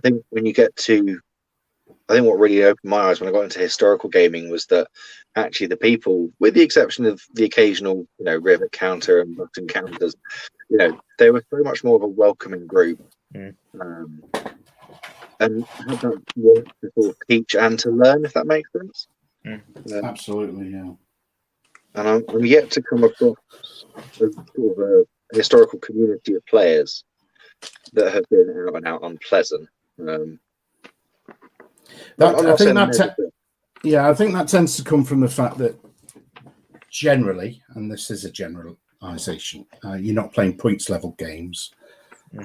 think when you get to I think what really opened my eyes when I got into historical gaming was that actually the people, with the exception of the occasional, rivet counter and button counters, they were very much more of a welcoming group. Mm. And had that want to sort of teach and to learn, if that makes sense. Absolutely, yeah. And I'm yet to come across sort of a historical community of players that have been out and out unpleasant. I think that tends to come from the fact that generally, and this is a generalisation, you're not playing points level games.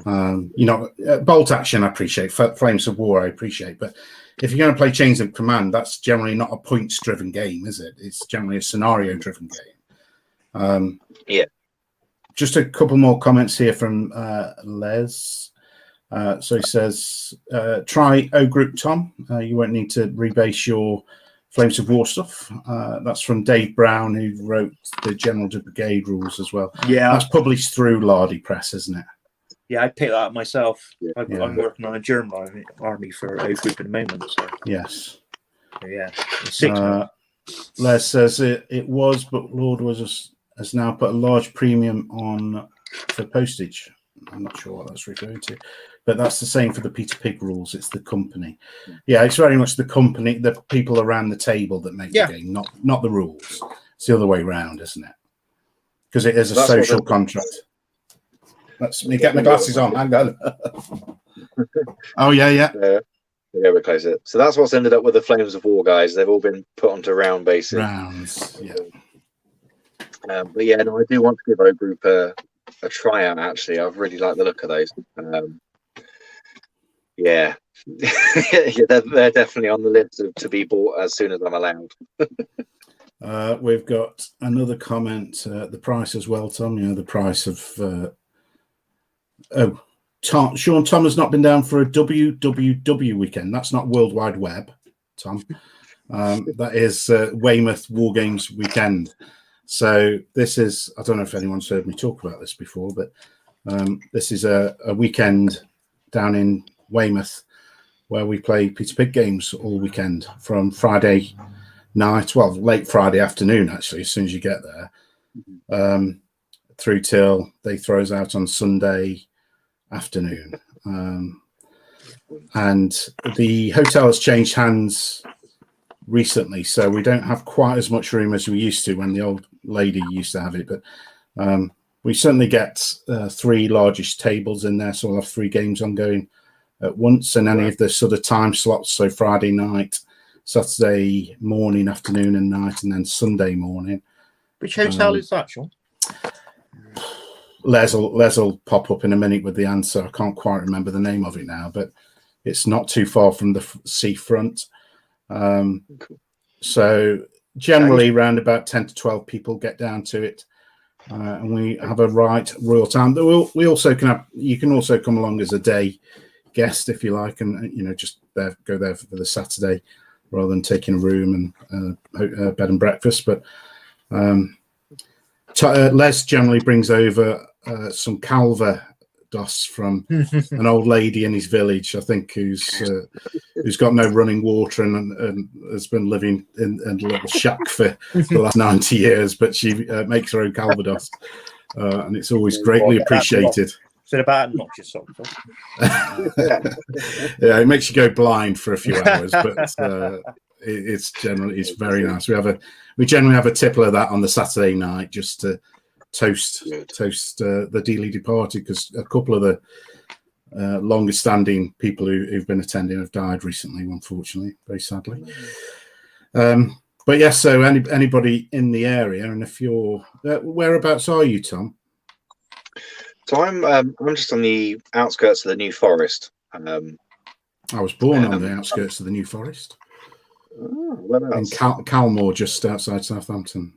Bolt action I appreciate, Flames of War I appreciate, but if you're going to play Chains of Command, that's generally not a points driven game, is it? It's generally a scenario driven game. Just a couple more comments here from Les. So he says, try O Group, Tom. You won't need to rebase your Flames of War stuff. That's from Dave Brown, who wrote the General de Brigade rules as well. Yeah, that's published through Lardy Press, isn't it? Yeah, I picked that up myself. Yeah. I'm working on a German army for O Group at the moment. So. Yes. So, yeah. 6 Les says it was, but Lord has now put a large premium on for postage. I'm not sure what that's referring to, but that's the same for the Peter Pig rules. It's the company. Yeah, it's very much the company, the people around the table that make the game, not the rules. It's the other way around, isn't it? Because it is a social contract. Let me get my glasses on. Hang on. Oh, yeah. We're close it. So that's what's ended up with the Flames of War guys. They've all been put onto round bases. Rounds, yeah. But yeah, no, I do want to give O Group a try out, actually. I've really liked the look of those. Yeah, they're definitely on the list to be bought as soon as I'm allowed. We've got another comment, the price as well, Tom. The price of... Sean Tom has not been down for a WWW weekend. That's not World Wide Web, Tom. That is Weymouth War Games weekend. So this is, I don't know if anyone's heard me talk about this before, but this is a weekend down in Weymouth where we play Peter Pig games all weekend from Friday night, well, late Friday afternoon, actually, as soon as you get there, through till they throw us out on Sunday afternoon. And the hotel has changed hands recently, so we don't have quite as much room as we used to when the old lady used to have it, but we certainly get 3 largish tables in there, so we'll have 3 games ongoing at once, and any of the sort of time slots, so Friday night, Saturday morning, afternoon and night, and then Sunday morning. Which hotel is that, Sean? Les will pop up in a minute with the answer. I can't quite remember the name of it now, but it's not too far from the seafront. So generally around about 10 to 12 people get down to it, and we have a right royal time. We also you can also come along as a day guest if you like, and just go there for the Saturday rather than taking a room and bed and breakfast. But Les generally brings over some Calvados from an old lady in his village, I think, who's got no running water and has been living in a little shack for the last 90 years, but she makes her own Calvados, and it's always greatly appreciated. Is it about knocks your socks off? Yeah, it makes you go blind for a few hours, but it's very nice. We generally have a tipple of that on the Saturday night just to toast the dearly departed, because a couple of the longest standing people who've been attending have died recently, unfortunately, very sadly. But yes, so anybody in the area, and if you're whereabouts are you, Tom? So I'm just on the outskirts of the New Forest. I was born on the outskirts of the New Forest. In Calmore, just outside Southampton.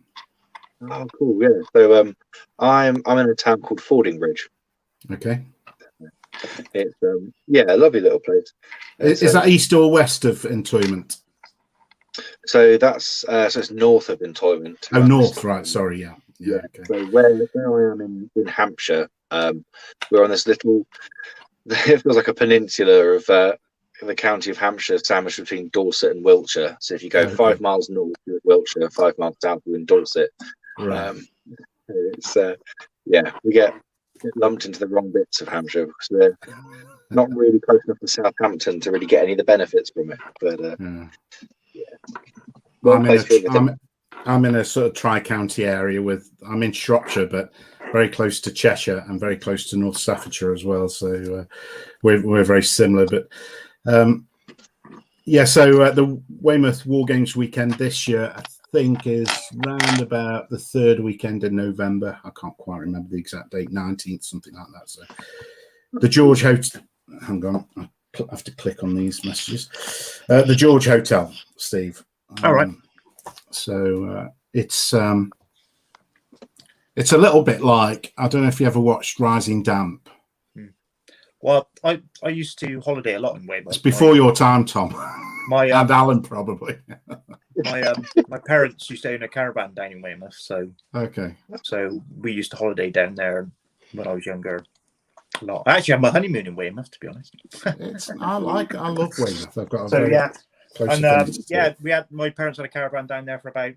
Oh, cool! Yeah. So I'm in a town called Fordingbridge. Okay. It's a lovely little place. Is that east or west of Entoyment? So that's so it's north of Entoyment. Oh, north, right? Sorry, yeah. Okay. So where I am in Hampshire, we're on this little. It feels like a peninsula of the county of Hampshire sandwiched between Dorset and Wiltshire. So if you go Okay. 5 miles north, you're in Wiltshire, 5 miles south, you're in Dorset. Right. It's we get lumped into the wrong bits of Hampshire because we're not really close enough to Southampton to really get any of the benefits from it. But I'm in a sort of tri-county area I'm in Shropshire, but very close to Cheshire and very close to North Staffordshire as well. So we're very similar. But so the Weymouth War Games weekend this year, I think, is round about the third weekend in November. I can't quite remember the exact date, 19th, something like that. So the George Hotel. Hang on, I have to click on these messages. The George Hotel, Steve. All right. So it's a little bit like, I don't know if you ever watched Rising Damp. Well, I used to holiday a lot in Weymouth. It's before your time, Tom. And Alan probably. My parents used to own a caravan down in Weymouth, so we used to holiday down there when I was younger. A lot. I actually had my honeymoon in Weymouth, to be honest. I love Weymouth. I've got we had my parents had a caravan down there for about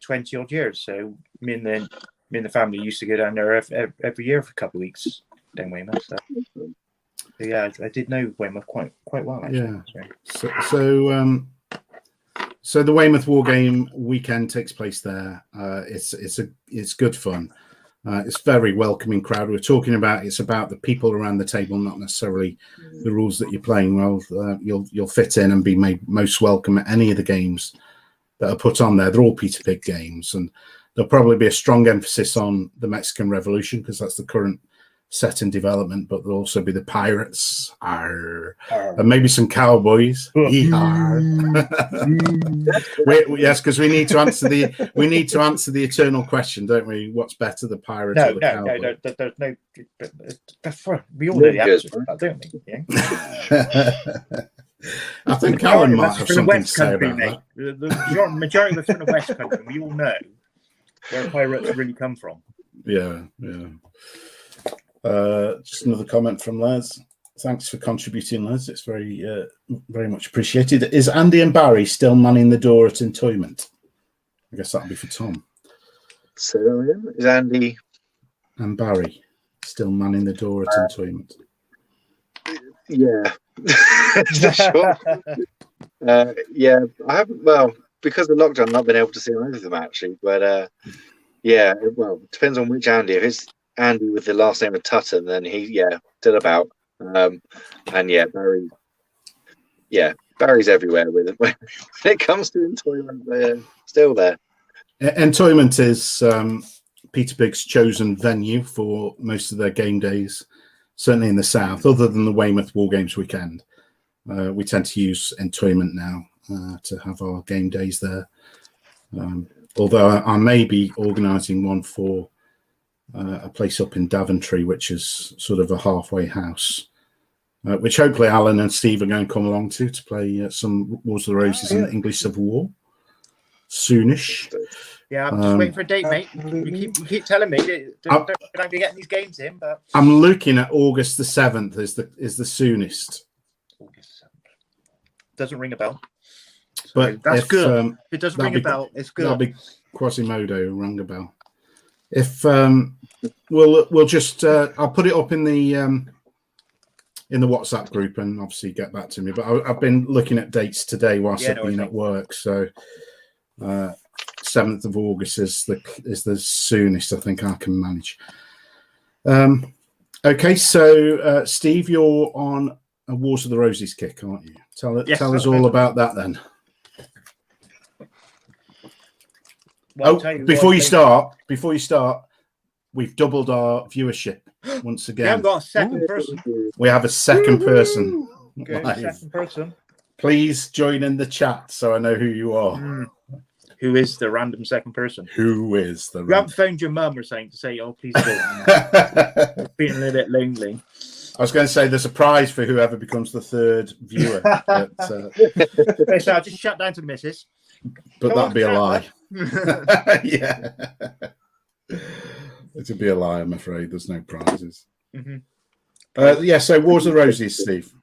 20 odd years. So me and the family used to go down there every year for a couple of weeks down Weymouth. So I did know Weymouth quite well. Actually. Yeah. So the Weymouth War Game weekend takes place there. It's good fun. It's very welcoming crowd. We're talking about it's about the people around the table, not necessarily the rules that you're playing. Well, you'll fit in and be made most welcome at any of the games that are put on there. They're all Peter Pig games, and there'll probably be a strong emphasis on the Mexican Revolution because that's the current set in development. But there'll also be the pirates, and maybe some cowboys. Yes, because we need to answer the eternal question, don't we? What's better, the pirate or the cowboy? No. There's no. We all know the answer to that, don't we? Yeah. I think Alan might have something to say about that. The majority of us from the West Country, we all know where pirates really come from. Yeah. Just another comment from Les. Thanks for contributing, Les. It's very, very much appreciated. Is Andy and Barry still manning the door at Entoyment? I guess that'll be for Tom. So is Andy and Barry still manning the door at Entoyment? Yeah. Sure. I haven't. Well, because of lockdown, I've not been able to see either of them actually. But it depends on which Andy. If it's Andy with the last name of Tutton, then still about. Barry. Yeah, Barry's everywhere with it. When it comes to Entoyment, they're still there. Entoyment is Peter Pig's chosen venue for most of their game days, certainly in the south, other than the Weymouth War Games weekend. We tend to use Entoyment now to have our game days there. Although I may be organising one for a place up in Daventry, which is sort of a halfway house, which hopefully Alan and Steve are going to come along to play some Wars of the Roses and English Civil War soonish. Yeah, I'm just waiting for a date, mate. You keep telling me don't be getting these games in, but I'm looking at August the 7th is the soonest. August 7th. Doesn't ring a bell. But that's good. If it doesn't ring a bell, it's good. That'll be Quasimodo rang a bell. If we'll just I'll put it up in the WhatsApp group and obviously get back to me. But I've been looking at dates today whilst I've been at work. So 7th of August is the soonest I think I can manage. Okay, so Steve, you're on a Wars of the Roses kick, aren't you? Tell us all about that then. Well, before you start, we've doubled our viewership once again. We haven't got a second person. We have a second person. Okay, second person. Please join in the chat so I know who you are. Who is the random second person? Who is the? You haven't phoned your mum or something to say, "Oh, please don't." Feeling a little bit lonely. I was going to say there's a prize for whoever becomes the third viewer. But, so I'll just shut down to the missus. But that'd be a lie. Yeah. It'd be a lie, I'm afraid. There's no prizes. So Wars of the Roses, Steve.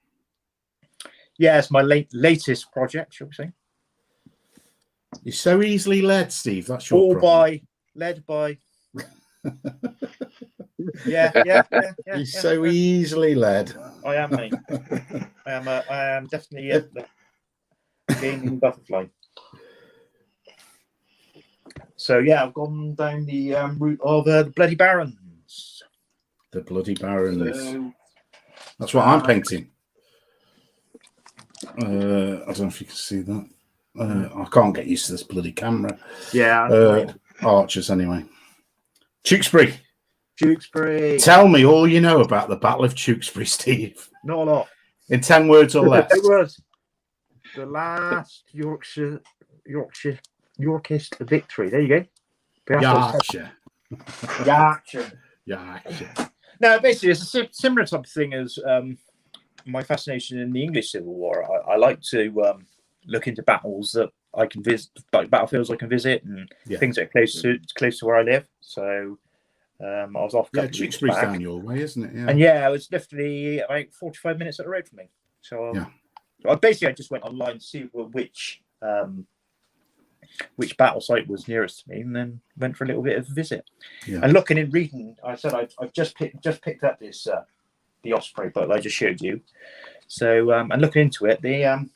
yeah, it's my latest project, shall we say? You're so easily led, Steve. That's your problem. Led by. Yeah. You're so easily led. I am, mate. I am definitely a gaming butterfly. So yeah, I've gone down the route of the Bloody Barons. The Bloody Barons. So, that's what I'm painting. I don't know if you can see that. I can't get used to this bloody camera. Yeah. Archers, anyway. Tewkesbury. Tewkesbury. Tell me all you know about the Battle of Tewkesbury, Steve. Not a lot. In 10 words or less. It was the last Yorkist victory. There you go. Yorkshire. No, basically, it's a similar type of thing as my fascination in the English Civil War. I like to look into battles that I can visit, like battlefields I can visit, and things that are close to where I live. So I was off. Tewkesbury's down your way, isn't it? Yeah. And yeah, it was definitely about 45 minutes up the road from me. So I just went online to see which battle site was nearest to me, and then went for a little bit of a visit. Yeah. And looking and reading, I said I've just picked up this the Osprey book that I just showed you. So and looking into it, the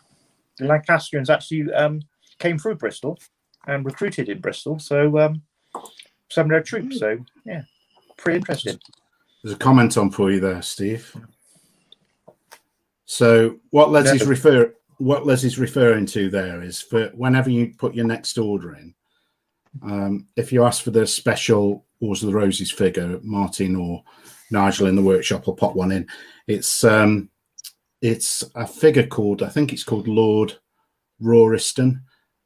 Lancastrians actually came through Bristol and recruited in Bristol. So some of their troops. So yeah, pretty interesting. There's a comment on for you there, Steve. So what Leslie's referring to there is for whenever you put your next order in, if you ask for the special Wars of the Roses figure, Martin or Nigel in the workshop will pop one in. It's a figure called, I think it's called Lord Roriston,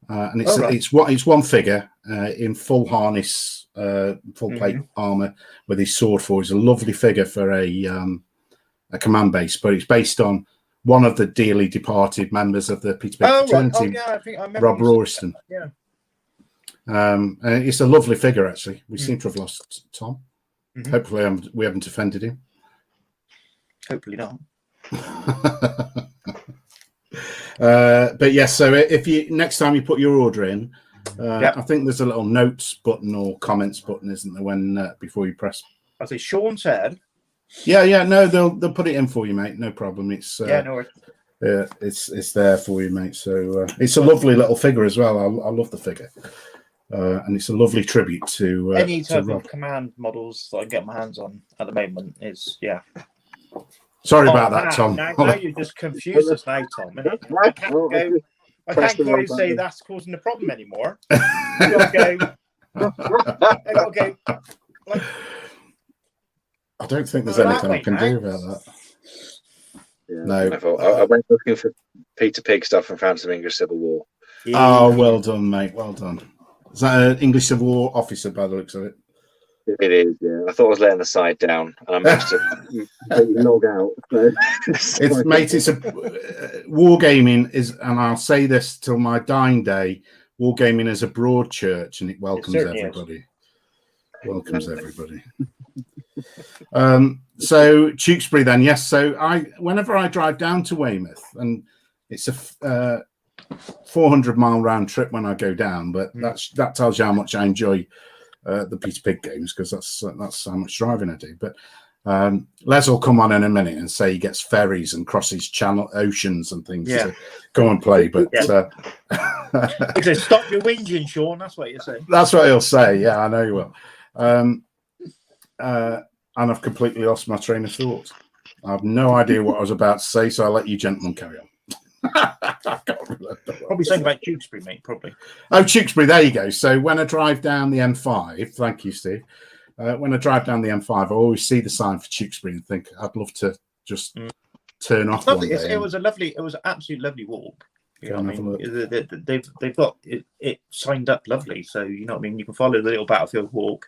and it's one figure in full harness, full plate armor with his sword for. It's a lovely figure for a command base, but it's based on one of the dearly departed members of the Peter Pig fraternity, Rob Roriston. Yeah. And it's a lovely figure, actually. We seem to have lost Tom. Hopefully we haven't offended him. Hopefully not. But yes, so if you next time you put your order in, I think there's a little notes button or comments button, isn't there, when before you press? I say Sean said. Yeah, no, they'll put it in for you, mate. No problem. It's no worries. It's there for you, mate. So it's a lovely little figure as well. I love the figure, and it's a lovely tribute to any type of command models that I get my hands on at the moment. Is Sorry about that, Tom. Now you just confused us now, Tom. And I can't go and say that's causing the problem anymore. I gotta go. I don't think there's anything I can do about that. Yeah, no. I went looking for Peter Pig stuff and found some English Civil War. Yeah. Oh, well done, mate. Well done. Is that an English Civil War officer by the looks of it? It is, yeah. I thought I was letting the side down, and I managed to log out. It's a wargaming is, and I'll say this till my dying day. Wargaming is a broad church, and it welcomes everybody. Welcomes everybody. So Tewkesbury, then, yes. So whenever I drive down to Weymouth, and it's a 400-mile round trip when I go down, but that tells you how much I enjoy the Peter Pig games, because that's how much driving I do. But Les will come on in a minute and say he gets ferries and crosses oceans and things to go and play. But he says, "Stop your whinging, Sean." That's what you're saying. That's what he'll say. Yeah, I know he will. And I've completely lost my train of thought. I have no idea what I was about to say, so I'll let you gentlemen carry on. I can't remember. Probably something about Tewkesbury, mate. Probably. Oh, Tewkesbury. There you go. So when I drive down the M5, thank you, Steve. When I drive down the M5, I always see the sign for Tewkesbury and think I'd love to just turn off one day. It was an absolutely lovely walk. You know what I mean? They've got it signed up lovely. So you know what I mean. You can follow the little battlefield walk.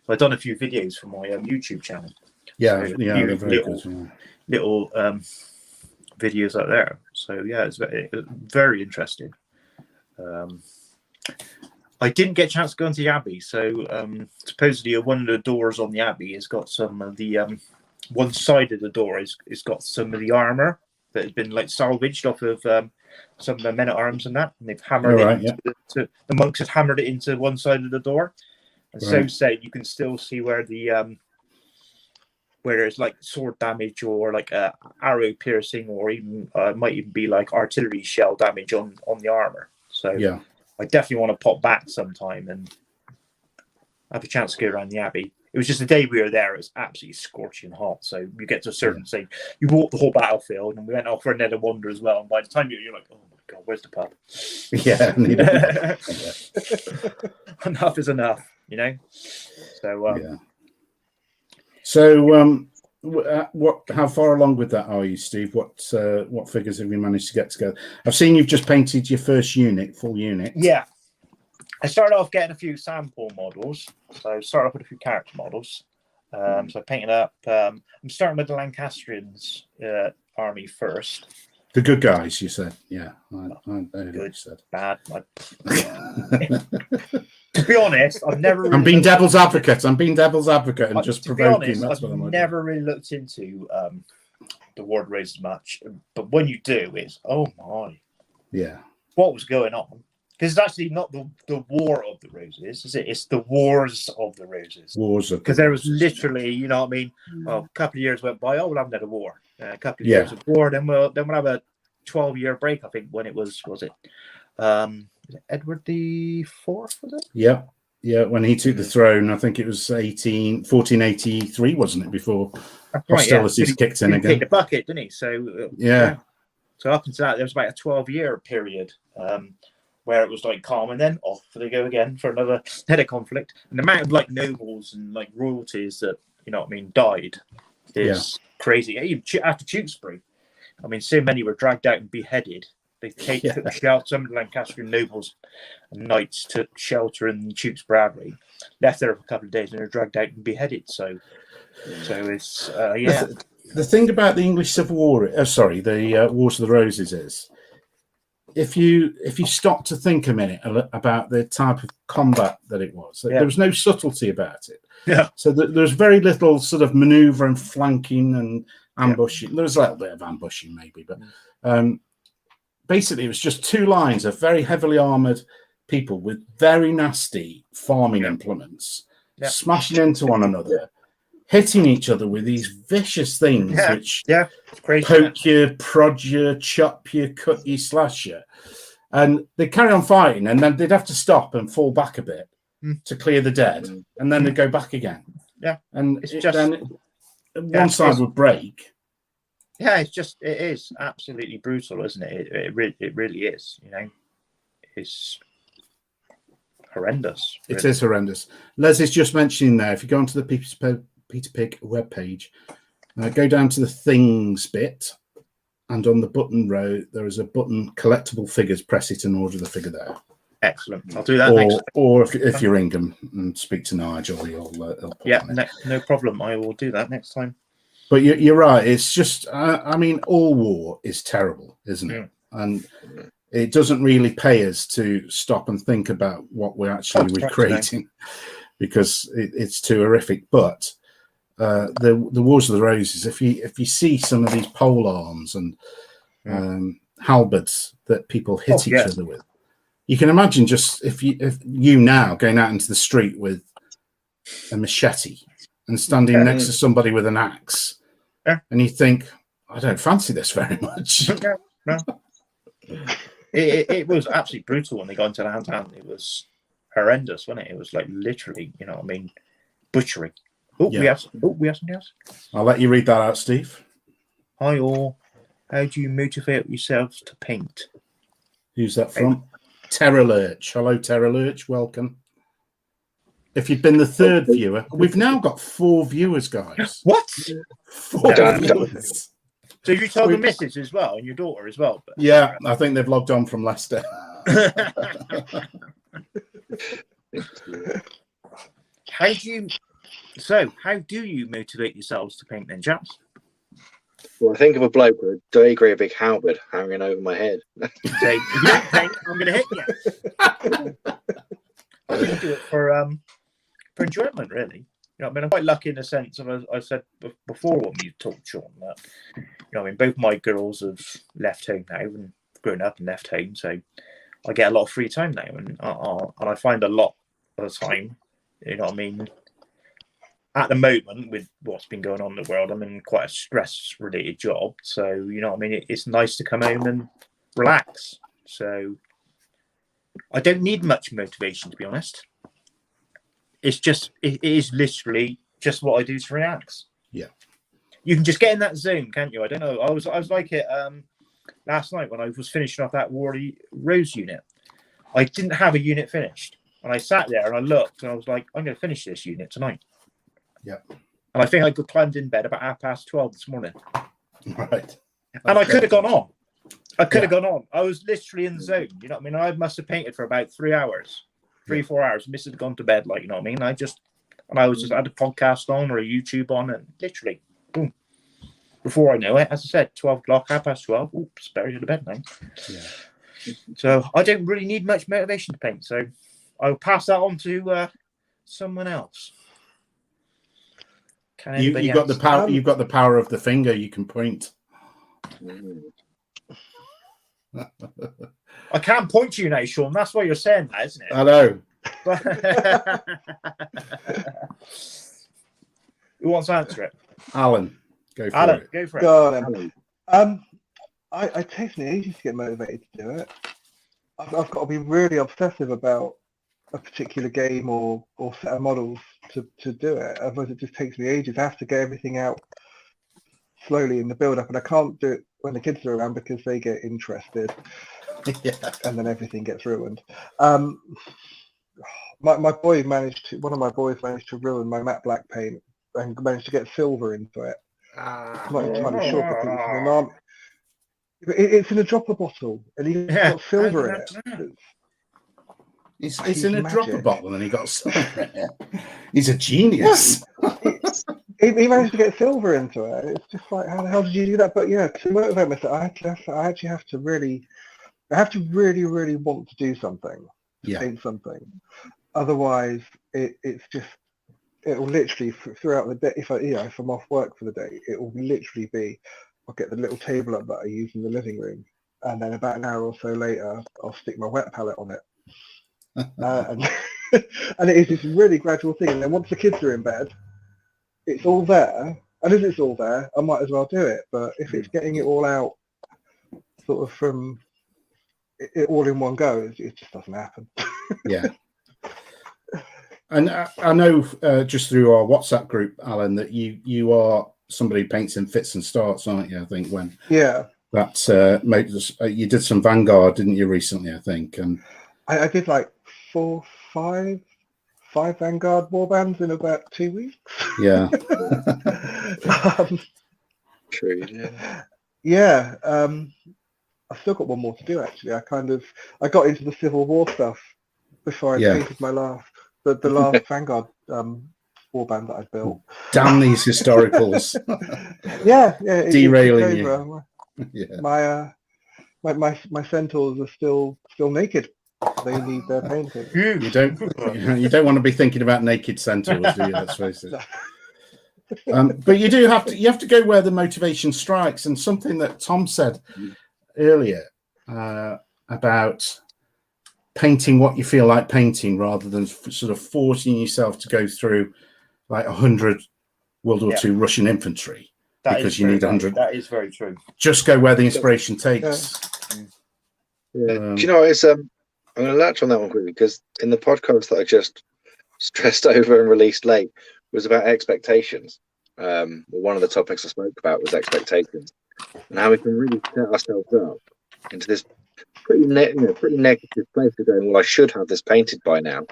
So I've done a few videos for my YouTube channel. Yeah, so they're very good. Little videos out there. So yeah, it's very interesting. I didn't get a chance to go into the Abbey, so supposedly one of the doors on the Abbey has got some of the one side of the door is got some of the armor that has been like salvaged off of some of the men at arms and that, and they've hammered All right, the monks have hammered it into one side of the door, and so say you can still see where the where there's like sword damage or like arrow piercing, or even might even be like artillery shell damage on the armor. So Yeah. I definitely want to pop back sometime and have a chance to go around the Abbey. It was just the day we were there, it was absolutely scorching hot. So you get to a certain stage, you walk the whole battlefield, and we went off for another wander as well. And by the time you're like, oh my God, where's the pub? Yeah. Enough is enough, you know? So, Yeah. So, how far along with that are you, Steve? What figures have you managed to get together? I've seen you've just painted your first unit, full unit. Yeah. I started off getting a few sample models. So I started off with a few character models. So I painted up. I'm starting with the Lancastrians army first. The good guys, you said. Yeah, I know what you said. Bad. To be honest, I've never. Really I'm being devil's advocate. And just provoking. Honest, I've never really looked into the Ward Roses much, but when you do, it's oh my. Yeah. What was going on? Because it's actually not the War of the Roses, is it? It's the Wars of the Roses. Wars of. Because there was literally, you know what I mean? Well, a couple of years went by. Oh, we'll have another war. A couple of years of war. Then we'll have a 12-year break. I think when it was it Edward the Fourth? Was it? Yeah, yeah. When he took the throne, I think it was 1483, wasn't it? Before hostilities kicked in again. He kicked the bucket, didn't he? So yeah. So up until that, there was about a 12-year period. Where it was like calm, and then off they go again for another conflict. And the amount of like nobles and like royalties that, you know what I mean, died is crazy. Even after Tewkesbury, I mean, so many were dragged out and beheaded. They took shelter. Some of the Lancastrian nobles and knights took shelter in Tewkesbury Abbey, left there for a couple of days, and they were dragged out and beheaded. So it's The thing about the English Civil War, the Wars of the Roses is, if you stop to think a minute about the type of combat that it was, there was no subtlety about it. Yeah. So there's very little sort of maneuver and flanking and ambushing. Yeah. There was a little bit of ambushing maybe, but basically it was just two lines of very heavily armored people with very nasty farming implements smashing into one another, hitting each other with these vicious things which poke you, prod you, chop you, cut you, slash you. And they'd carry on fighting, and then they'd have to stop and fall back a bit to clear the dead, and then they'd go back again. Yeah. And one side would break. Yeah, it is absolutely brutal, isn't it? It really is, you know. It's horrendous. Really. It is horrendous. Leslie's just mentioning there, if you go onto the Peter Pig webpage, go down to the things bit, and on the button row there is a button collectible figures. Press it and order the figure there. Excellent. I'll do that next time. Or if you ring them and speak to Nigel, he'll no problem. I will do that next time. But you're right. It's just, I mean, all war is terrible, isn't it? And it doesn't really pay us to stop and think about what we're actually recreating, because it's too horrific. But the Wars of the Roses, if you see some of these pole arms and halberds that people hit each other with, you can imagine just if you now going out into the street with a machete and standing next to somebody with an axe, and you think, I don't fancy this very much. No. It was absolutely brutal when they got into the hand. It was horrendous, wasn't it? It was like literally, you know what I mean, butchering. We have something else. I'll let you read that out, Steve. Hi all. How do you motivate yourselves to paint? Who's that from? Terra Lurch. Hello, Terra Lurch. Welcome. If you've been the third viewer, we've now got 4 viewers, guys. What? 4 viewers. So you told the missus as well, and your daughter as well? But... Yeah, I think they've logged on from Leicester. How do you motivate yourselves to paint then, chaps? Well, I think of a bloke with a dirty grey big halberd hanging over my head. Say, you don't paint, I'm going to hit you. I just do it for enjoyment, really. You know what I mean? I'm quite lucky in the sense of, I said before when we talked, Sean, that know, what I mean, both my girls have left home now and grown up and left home, so I get a lot of free time now, and I find a lot of the time, you know what I mean. At the moment, with what's been going on in the world, I'm in quite a stress-related job, so you know what I mean. It's nice to come home and relax. So I don't need much motivation, to be honest. It is literally just what I do to relax. Yeah, you can just get in that zone, can't you? I don't know. I was like it last night when I was finishing off that Wardy Rose unit. I didn't have a unit finished, and I sat there and I looked and I was like, I'm going to finish this unit tonight. Yeah. And I think I climbed in bed about 12:30 this morning. Right. And I could have gone on. I could have gone on. I was literally in the zone. You know what I mean? I must have painted for about 3 hours, 4 hours. Missed had gone to bed, like, you know what I mean? I had a podcast on or a YouTube on, and literally, boom. Before I know it, as I said, 12 o'clock, 12:30. Oops, buried to bed now. Yeah. So I don't really need much motivation to paint. So I'll pass that on to someone else. You got the power. You've got the power of the finger. You can point. I can't point to you now, Sean. That's what you're saying, that, isn't it? I know. Who wants to answer it? Alan, go for Alan, it. go for it. Go on. It takes me ages to get motivated to do it. I've got to be really obsessive about a particular game or set of models to do it. Otherwise, it just takes me ages. I have to get everything out slowly in the build-up, and I can't do it when the kids are around because they get interested, and then everything gets ruined. One of my boys managed to ruin my matte black paint and managed to get silver into it. I'm not entirely sure because it's in a dropper bottle, and he got silver in it. It's in a dropper bottle, and he got silver in it. He's a genius. He managed to get silver into it. It's just like, how the hell did you do that? But yeah, to motivate myself, I actually have to really want to do something, paint something. Otherwise, it's just, it'll literally throughout the day. If I'm off work for the day, it will literally be, I'll get the little table up that I use in the living room, and then about an hour or so later, I'll stick my wet palette on it. And it is this really gradual thing. And then once the kids are in bed, it's all there. And if it's all there, I might as well do it. But if it's getting it all out sort of from it all in one go, it just doesn't happen. Yeah. And I know just through our WhatsApp group, Alan, that you are somebody who paints in fits and starts, aren't you? I think when that you did some Vanguard, didn't you, recently? I think, and I did like 5 Vanguard warbands in about 2 weeks. Yeah. True. Yeah. I've still got one more to do actually. I got into the Civil War stuff before I painted my last Vanguard warband that I built. Damn these historicals. Yeah, derailing you. My centaurs are still naked. They need their painting. You don't want to be thinking about naked centaurs, do you? Let's face it. But you have to go where the motivation strikes, and something that Tom said earlier about painting what you feel like painting rather than sort of forcing yourself to go through like 100 World War II Russian infantry because you need 100. That is very true. Just go where the inspiration takes. Yeah. Do you know what? It's I'm going to latch on that one quickly because in the podcast that I just stressed over and released late was about expectations. One of the topics I spoke about was expectations and how we can really set ourselves up into this pretty negative place of going, well, I should have this painted by now.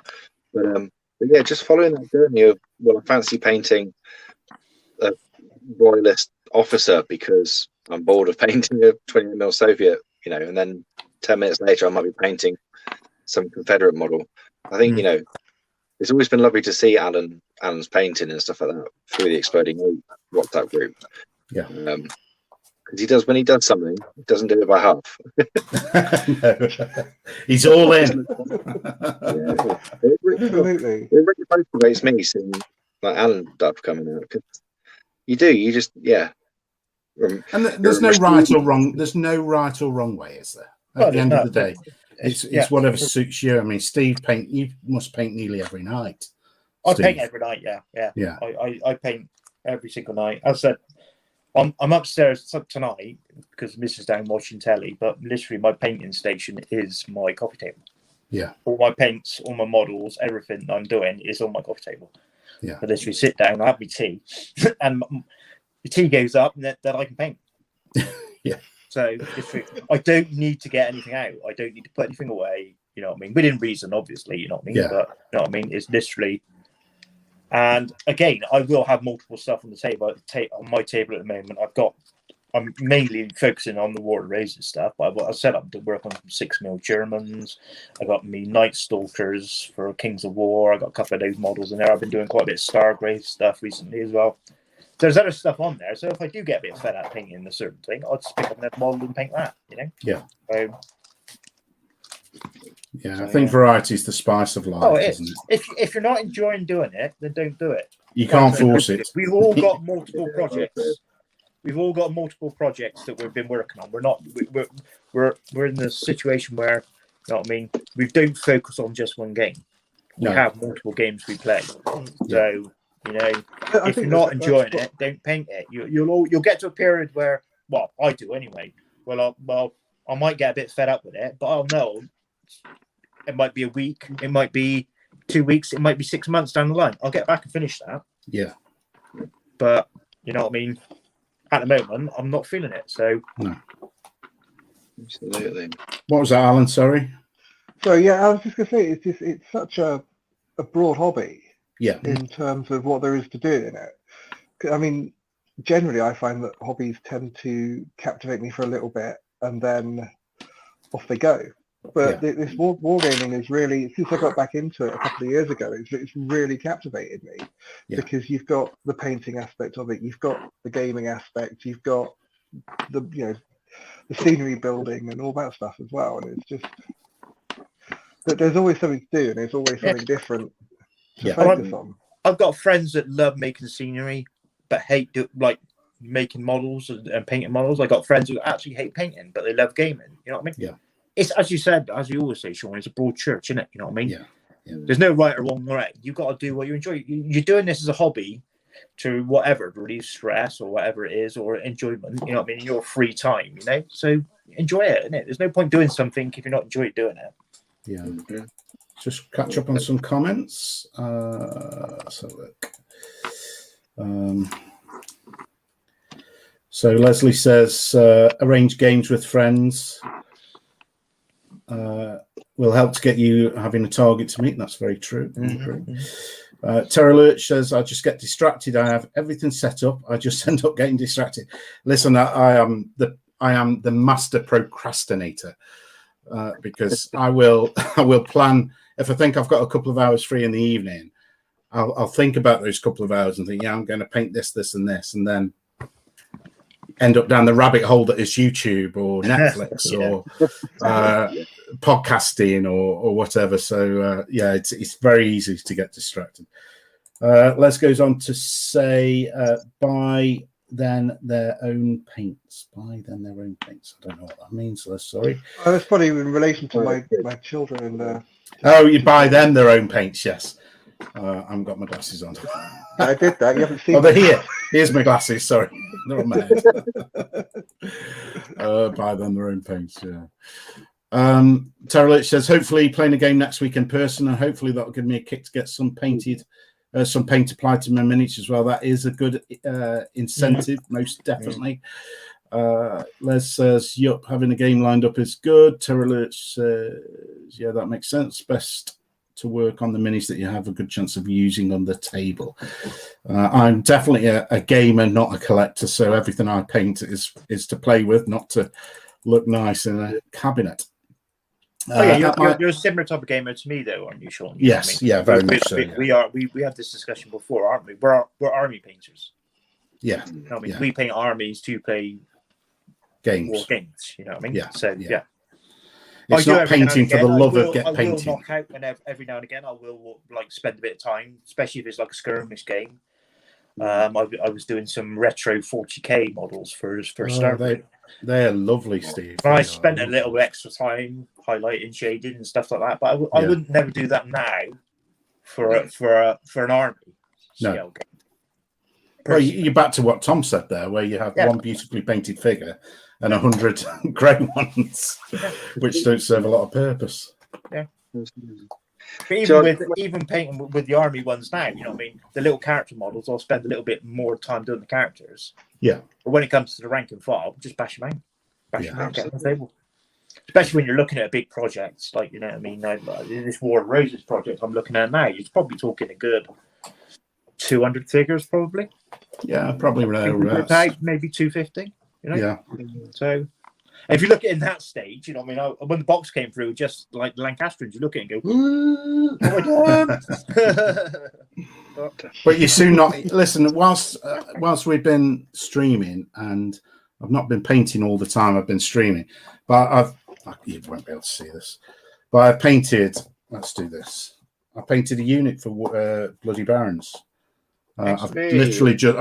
But yeah, just following that journey of, well, I fancy painting a royalist officer because I'm bored of painting a 20mm Soviet, and then 10 minutes later I might be painting some Confederate model. I think, it's always been lovely to see Alan's painting and stuff like that through the Exploding Eight WhatsApp group. Yeah. Because when he does something, he doesn't do it by half. No. He's all in. It really motivates me seeing like Alan stuff coming out because you just And there's no right or wrong. There's no right or wrong way, is there? At the end of the day, it's whatever suits you. I mean, Steve, you must paint nearly every night. I Steve. paint every night. Yeah. I paint every single night. As I said, I'm upstairs tonight because Mrs. down watching telly. But literally, my painting station is my coffee table. Yeah. All my paints, all my models, everything I'm doing is on my coffee table. Yeah. I literally sit down, I have my tea, and the tea goes up, and then I can paint. Yeah. So I don't need to get anything out. I don't need to put anything away. You know what I mean? Within reason, obviously. You know what I mean? Yeah. But you know what I mean? It's literally. And again, I will have multiple stuff on the table. On my table at the moment, I'm mainly focusing on the War Razor stuff. But I set up to work on some 6mm Germans. I got me Night Stalkers for Kings of War. I got a couple of those models in there. I've been doing quite a bit of Stargrave stuff recently as well. There's other stuff on there. So if I do get a bit fed up painting a certain thing, I'll just pick up another model and paint that. You know? Yeah. So, I think variety is the spice of life, isn't it? If you're not enjoying doing it, then don't do it. You can't force it. We've all got multiple projects. We've all got multiple projects that we've been working on. We're in the situation where, you know what I mean, we don't focus on just one game. We have multiple games we play. So, you know, if you're not enjoying it, don't paint it. You'll get to a period where, well, I do anyway. I might get a bit fed up with it, but I'll know it might be a week, it might be 2 weeks, it might be 6 months down the line. I'll get back and finish that. Yeah. But you know what I mean? At the moment, I'm not feeling it. So no. Absolutely. What was that, Alan? Sorry. So yeah, I was just going to say it's such a broad hobby. Yeah. In terms of what there is to do in it. I mean, generally, I find that hobbies tend to captivate me for a little bit and then off they go. But this wargaming is really, since I got back into it a couple of years ago, it's really captivated me because you've got the painting aspect of it, you've got the gaming aspect, you've got the scenery building and all that stuff as well. And it's just that there's always something to do and there's always something different to focus on. I've got friends that love making scenery but hate making models and painting models. I got friends who actually hate painting but they love gaming. You know what I mean? Yeah. It's as you said, as you always say, Sean. It's a broad church, isn't it? You know what I mean? Yeah. There's no right or wrong way. You've got to do what you enjoy. You're doing this as a hobby to whatever, relieve stress or whatever it is, or enjoyment. You know what I mean? In your free time, you know. So enjoy it, isn't it? There's no point doing something if you're not enjoying doing it. Yeah. Just catch up on some comments. So look. So Leslie says, arrange games with friends. Will help to get you having a target to meet. That's very true. Terra Lurch says, I just get distracted. I have everything set up. I just end up getting distracted. Listen, I am the master procrastinator because I will plan. If I think I've got a couple of hours free in the evening, I'll think about those couple of hours and think, I'm going to paint this, this, and this, and then end up down the rabbit hole that is YouTube or Netflix or podcasting or whatever. So it's very easy to get distracted. Les goes on to say, buy then their own paints. Buy then their own paints. I don't know what that means, Les. Sorry. That's probably in relation to my children and. Oh, you buy them their own paints, yes. I haven't got my glasses on. I did that. You haven't seen. Oh, they're here. Here's my glasses. Sorry, they're on my head. Buy them their own paints. Yeah. Terra Lich says, hopefully playing a game next week in person, and hopefully that'll give me a kick to get some paint applied to my minis as well. That is a good incentive, most definitely. Les says, yup, having a game lined up is good. Terra Lich says, yeah, that makes sense. Best to work on the minis that you have a good chance of using on the table. I'm definitely a gamer, not a collector, so everything I paint is to play with, not to look nice in a cabinet. You're a similar type of gamer to me, though, aren't you, Sean? Yes, very much so. We had this discussion before, aren't we? We're army painters. Yeah. You know what I mean? We paint armies to play games. War games, you know what I mean? Yeah. So, yeah. It's not painting for the love of painting. I will knock out, and every now and again I will spend a bit of time, especially if it's like a skirmish game. I was doing some retro 40k models for Starbreed. They're lovely, Steve. I spent a little extra time highlighting, shading, and stuff like that. But I wouldn't never do that now for an army scale game. Well, you're back to what Tom said there, where you have one beautifully painted figure and 100 grey ones, which don't serve a lot of purpose. Yeah. But even painting with the army ones now, you know what I mean? The little character models, I'll spend a little bit more time doing the characters. Yeah. But when it comes to the rank and file, just bash them out. Bash them out, get them on the table. Especially when you're looking at a big project, like, you know what I mean? Like this War of Roses project I'm looking at now, you're probably talking a good 200 figures, probably. Yeah, probably around maybe 250. You know? Yeah. So if you look at it in that stage, you know what I mean? When the box came through, just like the Lancastrians, you look at it and go, "Ooh, oh my God." But you soon not listen. Whilst we've been streaming, and I've not been painting all the time, I've been streaming. But you won't be able to see this. But I painted. Let's do this. I painted a unit for Bloody Barons. I've literally just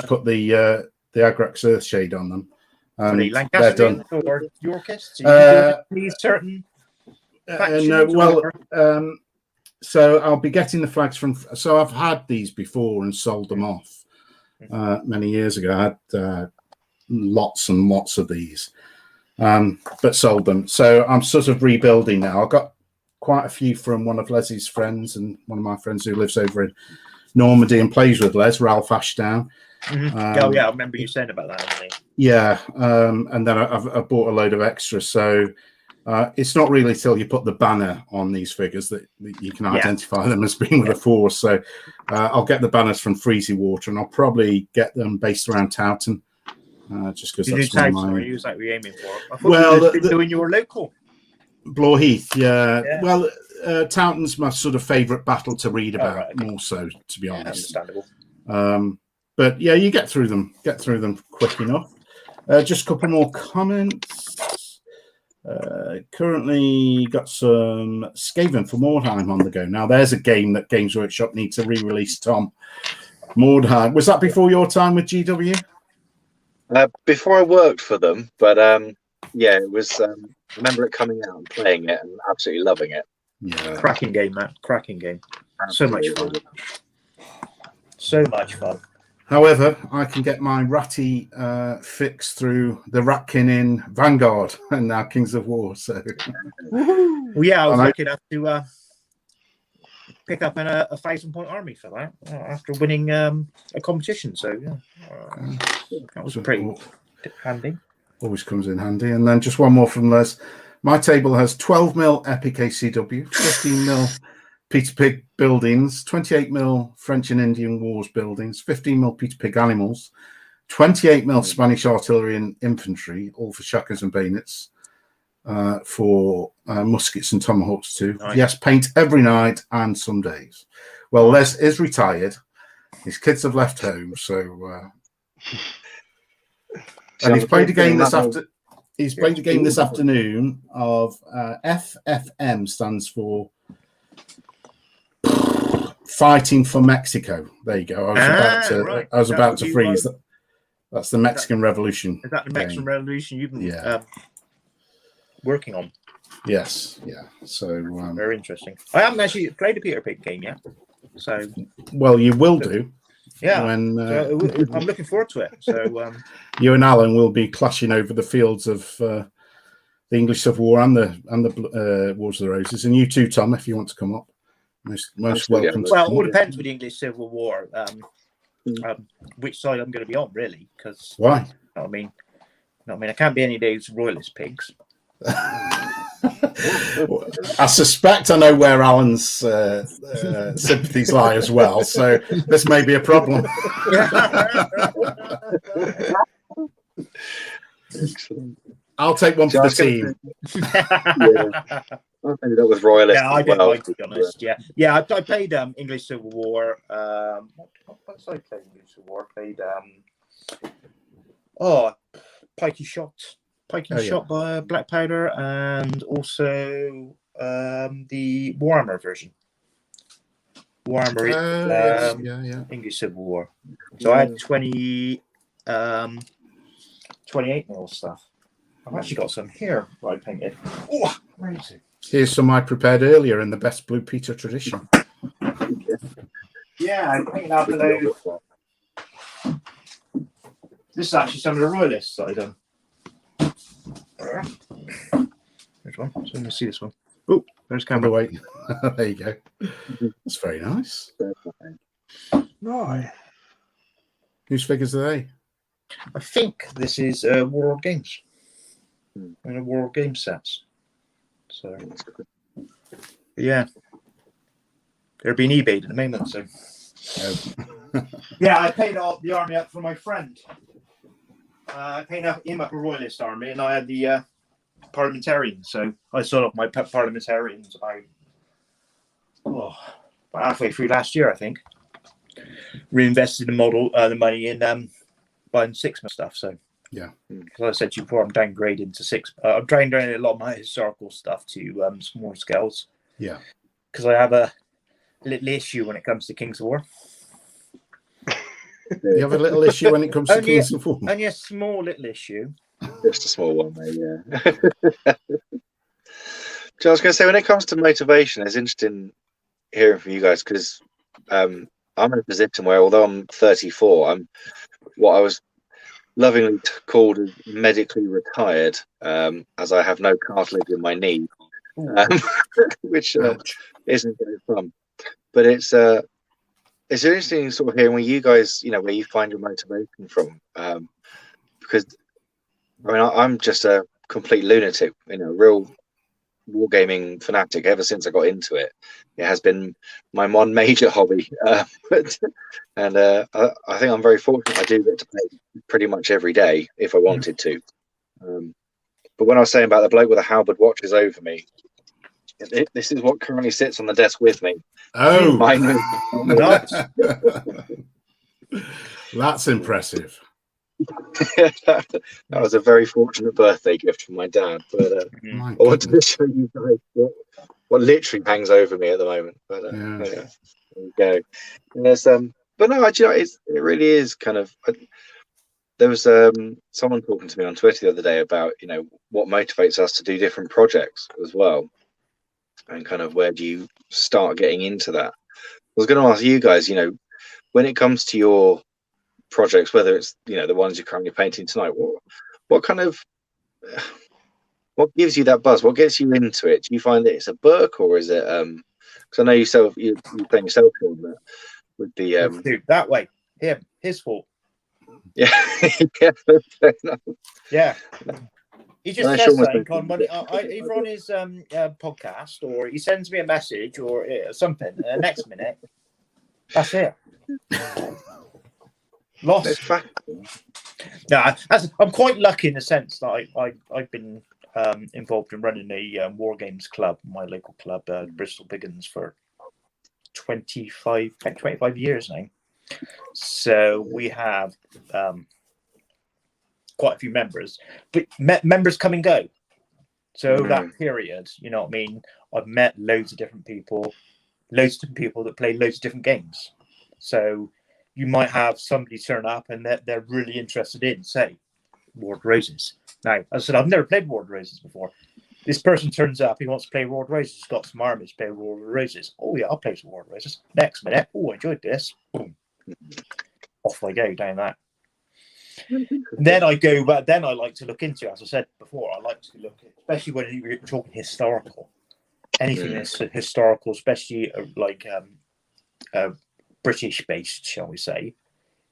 put the Agrax Earth Shade on them. They're done. Or Yorkists? These certain so I'll be getting the flags from. So I've had these before and sold them off many years ago. I had lots and lots of these, but sold them. So I'm sort of rebuilding now. I've got quite a few from one of Leslie's friends and one of my friends who lives over in Normandy and plays with Les, Ralph Ashdown. Oh yeah, I remember you saying about that, haven't you? Yeah, and then I've bought a load of extras. So it's not really till you put the banner on these figures that you can identify them as being with a force. So I'll get the banners from Freezy Water, and I'll probably get them based around Towton. Just because that's one of my... Is that what you're aiming for? I thought you were doing your local. Blore Heath, yeah. Well, Towton's my sort of favourite battle to read about, more so, to be honest. Understandable. But yeah, you get through them quick enough. Just a couple more comments. Currently got some Skaven for Mordheim on the go. Now, there's a game that Games Workshop need to re-release, Tom. Mordheim. Was that before your time with GW? Before I worked for them, but yeah, it was. I remember it coming out and playing it and absolutely loving it. Yeah, cracking game, Matt. Cracking game. Absolutely. So much fun. So much fun. However, I can get my ratty fix through the Ratkin in Vanguard and now Kings of War. So, well, yeah, I was lucky enough to pick up a 1,000-point army for that after winning a competition. So, yeah, that was pretty handy. Always comes in handy. And then just one more from Les. My table has 12mm Epic ACW, 15mm Peter Pig buildings, 28mm French and Indian Wars buildings, 15mm Peter Pig animals, 28mm Spanish artillery and infantry, all for shuckers and bayonets, for muskets and tomahawks too. Nice. Yes, paint every night and some days. Well, Les is retired. His kids have left home, so and he's played a game this afternoon. He's played a game this afternoon of FFM, stands for Fighting for Mexico. There you go. I was about to freeze. That's the Mexican Revolution. Is that the Mexican Revolution you've been working on? Yes. Yeah. So very interesting. I haven't actually played a Peter Pig game yet. So well, you will do. Yeah. When I'm looking forward to it. So you and Alan will be clashing over the fields of the English Civil War and the Wars of the Roses, and you too, Tom, if you want to come up. Most welcome. Well, it all depends with the English Civil War, which side I'm going to be on, really. Because why? I mean, I can't be any of those royalist pigs. I suspect I know where Alan's sympathies lie as well, so this may be a problem. I'll take one for the team. I think that was royalist. Yeah, I don't like, to be honest. Yeah. I played English Civil War. What did I play? English Civil War. I played Pikey Shot by Black Powder, and also the Warhammer version. Warhammer, Yes, yeah. English Civil War. So I had 28 mil stuff. I've actually got some here that I painted. Oh, where is it? Here's some I prepared earlier in the best Blue Peter tradition. Yeah, I painted out below. This is actually some of the royalists that I've done. Which one? So let me see this one. Oh, there's camera. Wait. There you go. That's very nice. Nice. Whose figures are they? I think this is War Games. And a War Games sets. So yeah. They're being eBayed at the moment, so yeah, I paid all the army up for my friend. I paid him up a royalist army, and I had the parliamentarians. So I sold off my parliamentarians about halfway through last year, I think. Reinvested the money in buying 6 mil stuff. So yeah, because I said to you before, I'm downgrading to 6. I'm trying to a lot of my historical stuff to smaller scales. Yeah, because I have a little issue when it comes to Kings of War. You have a little issue when it comes to Kings of War. Only a small little issue. Just a small one, mate, yeah. So I was going to say, when it comes to motivation, it's interesting hearing from you guys because I'm in a position where, although I'm 34, I'm what I was lovingly called medically retired, as I have no cartilage in my knee, which isn't very fun. But it's interesting sort of hearing where you guys, where you find your motivation from, because I mean I'm just a complete lunatic, real wargaming fanatic ever since I got into it. It has been my one major hobby, I think I'm very fortunate I do get to play pretty much every day if I wanted to. But when I was saying about the bloke with a halberd watches over me, this is what currently sits on the desk with me. Oh, Nice. That's impressive. That was a very fortunate birthday gift from my dad. But I wanted to show you guys what literally hangs over me at the moment. But there we go. And there's but no, it really is kind of. There was someone talking to me on Twitter the other day about what motivates us to do different projects as well, and kind of where do you start getting into that. I was going to ask you guys, when it comes to your projects, whether it's the ones you're currently painting tonight, what kind of what gives you that buzz? What gets you into it? Do you find that it's a book, or is it because I know you're playing yourself on that with the Dude, that way, his fault. Yeah. Yeah. He just says something either on his podcast, or he sends me a message or something. Next minute, that's it. Lost. No, I'm quite lucky in the sense that I've been involved in running a War Games club, my local club, Bristol Biggins, for 25 years now. So we have quite a few members, but members come and go. So that period, you know what I mean? I've met loads of different people that play loads of different games. So you might have somebody turn up and they're really interested in, say, War of Roses. Now, as I said, I've never played War of Roses before. This person turns up, he wants to play War of Roses, he's got some armies to play War of Roses. Oh yeah, I'll play some War of Roses. Next minute, I enjoyed this. Boom. Off I go down that. Then I go back. Then I like to look into, as I said before, I like to look at, especially when you're talking historical, anything that's historical, especially like British based, shall we say.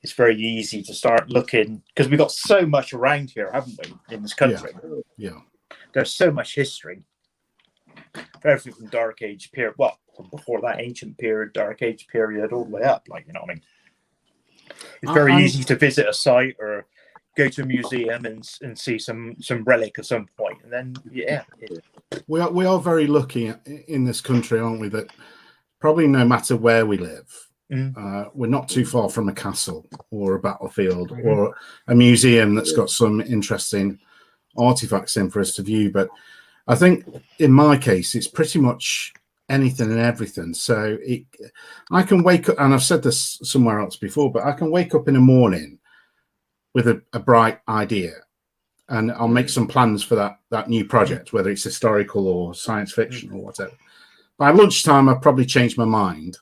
It's very easy to start looking because we've got so much around here, haven't we, in this country? Yeah. There's so much history. Everything from Dark Age period, well, before that, Ancient period, Dark Age period, all the way up. Like, you know what I mean? It's very easy to visit a site or go to a museum and see some relic at some point, and then we are very lucky in this country, aren't we? That probably no matter where we live, we're not too far from a castle or a battlefield or a museum that's got some interesting artifacts in for us to view. But I think in my case, it's pretty much anything and everything. So I can wake up, and I've said this somewhere else before, but I can wake up in the morning with a bright idea, and I'll make some plans for that new project, whether it's historical or science fiction or whatever. By lunchtime, I've probably changed my mind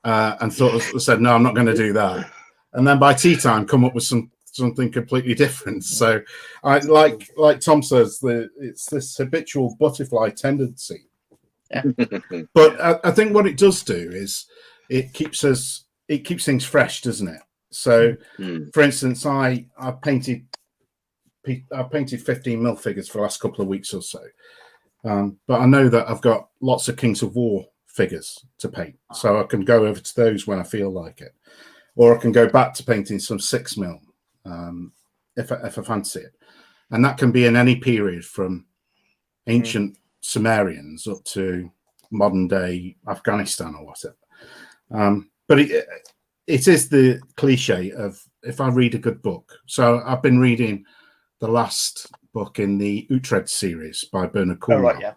and said, no, I'm not going to do that. And then by tea time, come up with something completely different. So I like Tom says, it's this habitual butterfly tendency. Yeah. But I think what it does do is it keeps things fresh, doesn't it? So for instance, I painted 15 mil figures for the last couple of weeks or so. But I know that I've got lots of Kings of War figures to paint, so I can go over to those when I feel like it, or I can go back to painting some 6 mil if I fancy it, and that can be in any period from ancient Sumerians up to modern day Afghanistan or whatever. But it is the cliche of if I read a good book. So I've been reading the last book in the Utrecht series by Bernard Cornwell. Oh, right,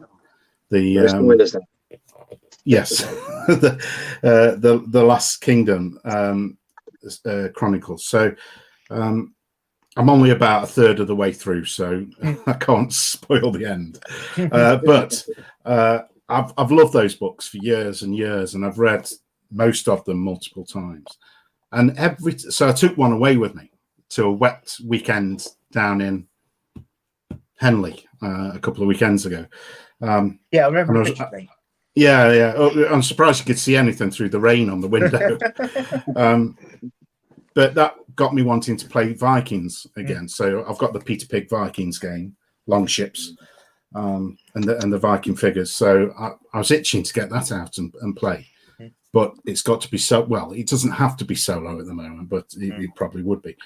yeah. Yes, the Last Kingdom Chronicles. So I'm only about a third of the way through, so I can't spoil the end. But I've loved those books for years and years, and I've read most of them multiple times. And so I took one away with me to a wet weekend down in Henley a couple of weekends ago. Yeah, I remember. Yeah. I'm surprised you could see anything through the rain on the window. But that got me wanting to play Vikings again. So I've got the Peter Pig Vikings game, Longships, and the Viking figures. So I was itching to get that out and play. But it's got to be it doesn't have to be solo at the moment, but it probably would be.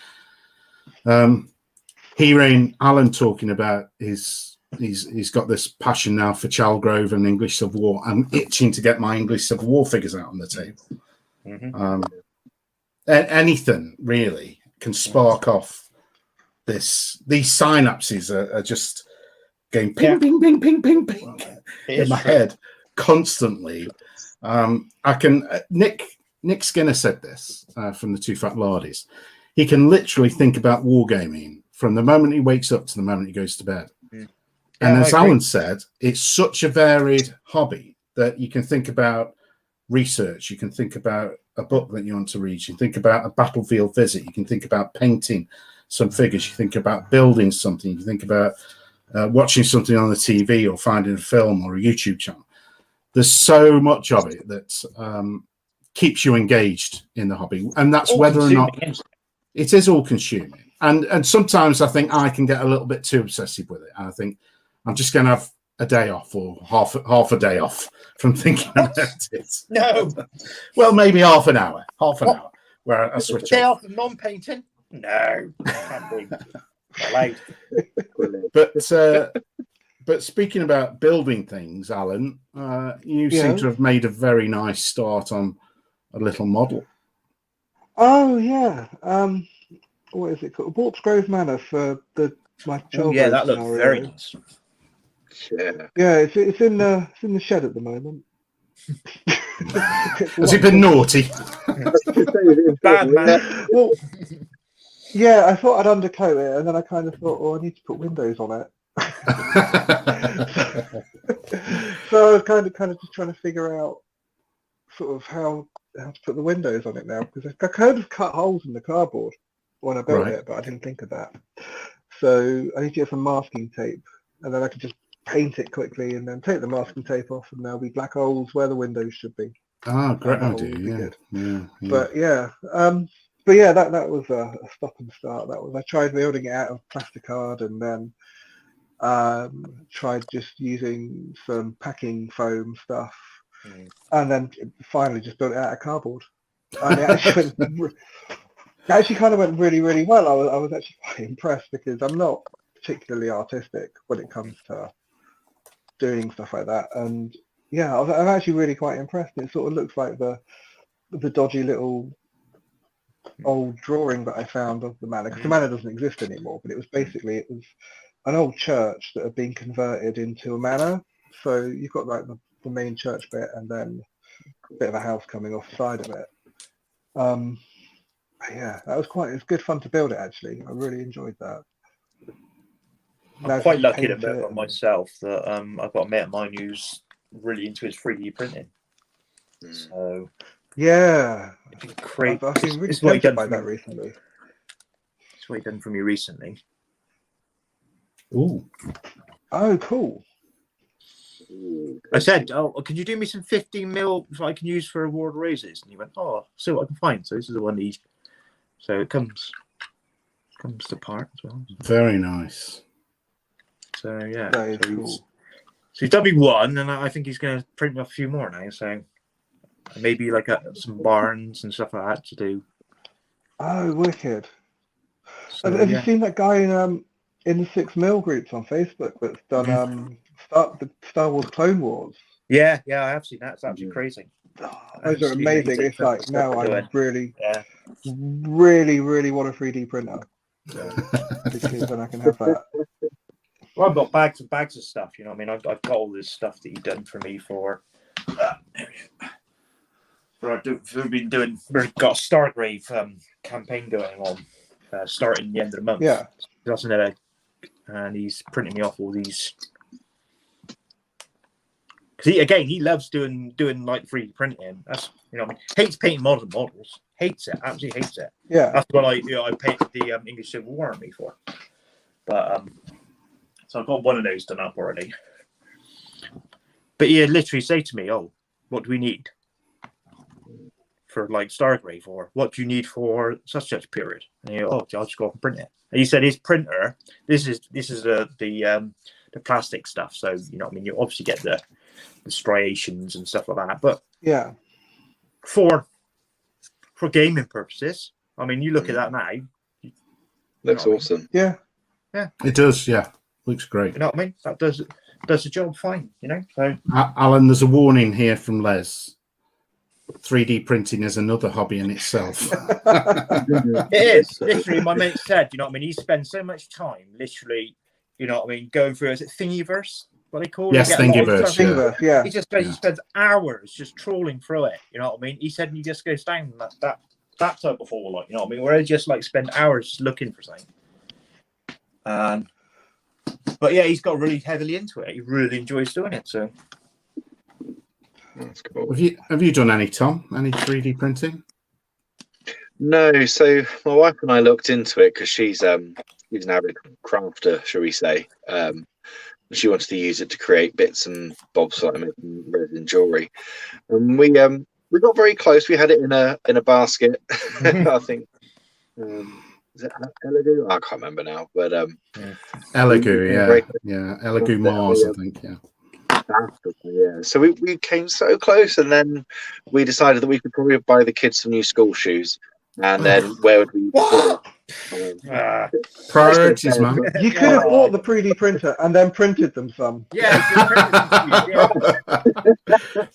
Hearing Alan talking about he's got this passion now for Chalgrove and English Civil War. I'm itching to get my English Civil War figures out on the table. Anything really can spark off this. These synapses are just going ping, ping, ping, ping, ping, ping in my head constantly. I can. Nick Skinner said this from the Two Fat Lardies. He can literally think about wargaming from the moment he wakes up to the moment he goes to bed. And as Alan said, it's such a varied hobby that you can think about research, you can think about a book that you want to read, you can think about a battlefield visit, you can think about painting some figures, you think about building something, you think about watching something on the TV or finding a film or a YouTube channel. There's so much of it that keeps you engaged in the hobby. And that's whether or not it is all consuming. And sometimes I think I can get a little bit too obsessive with it. And I think I'm just going to have a day off or half a day off from thinking about it. No. Well, maybe half an hour where I switch day off. off of non-painting? No. Can't be. Allowed. But speaking about building things, Alan, you seem to have made a very nice start on a little model. Oh yeah. What is it called? Warpsgrove Manor for my child. Yeah, that looks very nice. Yeah, it's in the shed at the moment. Has it been naughty? Bad man. Well, yeah, I thought I'd undercoat it, and then I kind of thought, oh, I need to put windows on it. So I was kind of just trying to figure out sort of how to put the windows on it now, because I kind of cut holes in the cardboard when I built it, but I didn't think of that. So I need to get some masking tape, and then I can just paint it quickly and then take the masking tape off, and there'll be black holes where the windows should be. Ah, great idea. Yeah. But yeah, that was a stop and start. I tried building it out of plasticard, and then tried just using some packing foam stuff, and then finally just built it out of cardboard. And it actually kind of went really, really well. I was actually quite impressed, because I'm not particularly artistic when it comes to doing stuff like that. And yeah, I'm actually really quite impressed. It sort of looks like the dodgy little old drawing that I found of the manor, because the manor doesn't exist anymore, but it was an old church that had been converted into a manor. So you've got like the main church bit, and then a bit of a house coming off the side of it. Yeah, that was it's good fun to build it actually. I really enjoyed that. Now I'm quite just lucky to paint it admit myself that I've got a mate of mine who's really into his 3D printing. So yeah, if you create, I've been really it's what he tempted done by for that me. recently. It's what he done for me recently. Ooh. Oh, cool. I said, "Oh, could you do me some 15 mil so I can use for award raises?" And he went, "Oh, see what I can find." So this is the one he. So it comes to part as well. Very nice. So yeah, That is so cool. he's done me one, and I think he's going to print me off a few more now. So maybe like some barns and stuff like that to do. Oh, wicked. So, Have you yeah. seen that guy in the 6 mil groups on Facebook that's done the Star Wars Clone Wars? Yeah, I have seen that. It's absolutely crazy. Oh, those are amazing. It's like now I really, yeah. really want a 3D printer because then I can have that. Well, I've got bags and bags of stuff. You know what I mean? I've got all this stuff that you've done for me for. We've got a Stargrave campaign going on, starting the end of the month. Yeah. And he's printing me off all these. Because he loves doing like 3D printing. That's, you know what I mean? Hates painting modern models. Hates it. Absolutely hates it. Yeah. That's what I painted the English Civil War Army for. But so I've got one of those done up already. But he literally say to me, "Oh, what do we need for like Stargrave, or what do you need for such period?" And you go, "Oh, I'll just go off and print it." And he said his printer. This is the plastic stuff. So you know what I mean. You obviously get the striations and stuff like that. But yeah, for gaming purposes, I mean, you look at that now. Looks awesome. Yeah. It does. Yeah, looks great. You know what I mean? That does the job fine. You know. So Alan, there's a warning here from Les. 3D printing is another hobby in itself. It is. Literally, my mate said, you know what I mean? He spends so much time, literally, you know what I mean, going through, is it Thingiverse? What they call it? Yes, Thingiverse. Thingiverse, yeah. He spends hours just trawling through it. You know what I mean? He said he just goes down that type of hole, like, you know what I mean? Where he just like spend hours looking for something. But yeah, he's got really heavily into it. He really enjoys doing it. So that's cool. Have you done any, Tom? Any 3D printing? No. So my wife and I looked into it because she's an avid crafter, shall we say. She wanted to use it to create bits and bobs like making resin jewelry, and we got very close. We had it in a basket. I think. Is it Elegoo? I can't remember now, but Elegoo, yeah, Elegoo Mars, I think, yeah. Yeah, so we came so close, and then we decided that we could probably buy the kids some new school shoes, and then where would we? Priorities, man. You could have bought the 3D printer and then printed them some. Yeah,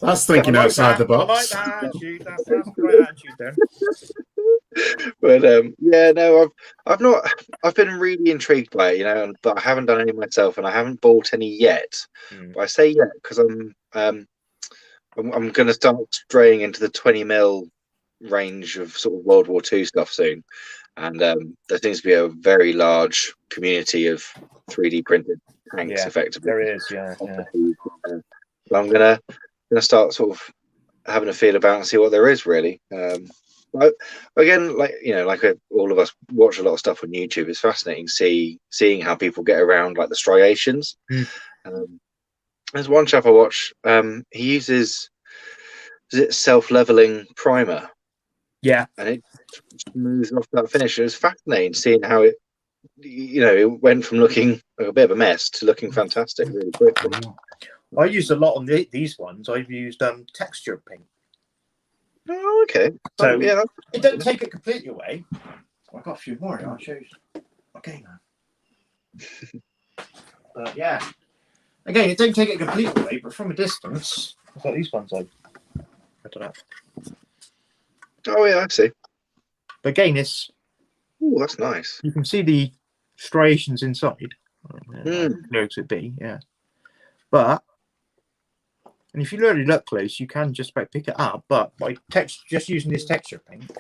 that's thinking outside the box. I like that attitude. That's the right attitude then. But yeah, no, I've been really intrigued by it, you know, but I haven't done any myself, and I haven't bought any yet. But I say yet because I'm going to start straying into the 20 mil range of sort of World War II stuff soon, and there seems to be a very large community of 3D printed tanks. Effectively, there is, yeah. So I'm gonna start sort of having a feel about and see what there is really. But again, like all of us watch a lot of stuff on YouTube. It's fascinating seeing how people get around like the striations. There's one chap I watch. He uses self-leveling primer. Yeah, and it moves off that finish. It was fascinating seeing how it went from looking like a bit of a mess to looking fantastic really quickly. I used a lot on these ones. I've used texture paint. Oh, okay. So yeah, it doesn't take it completely away. I've got a few more. I'll show you. Okay, now. But yeah, again, it don't take it completely away, but from a distance, I've got these ones. I don't know. Oh yeah, I see. But again, it's. Oh, that's nice. You can see the striations inside. Notes would be, yeah. But And if you really look close, you can just about pick it up. But by just using this texture paint,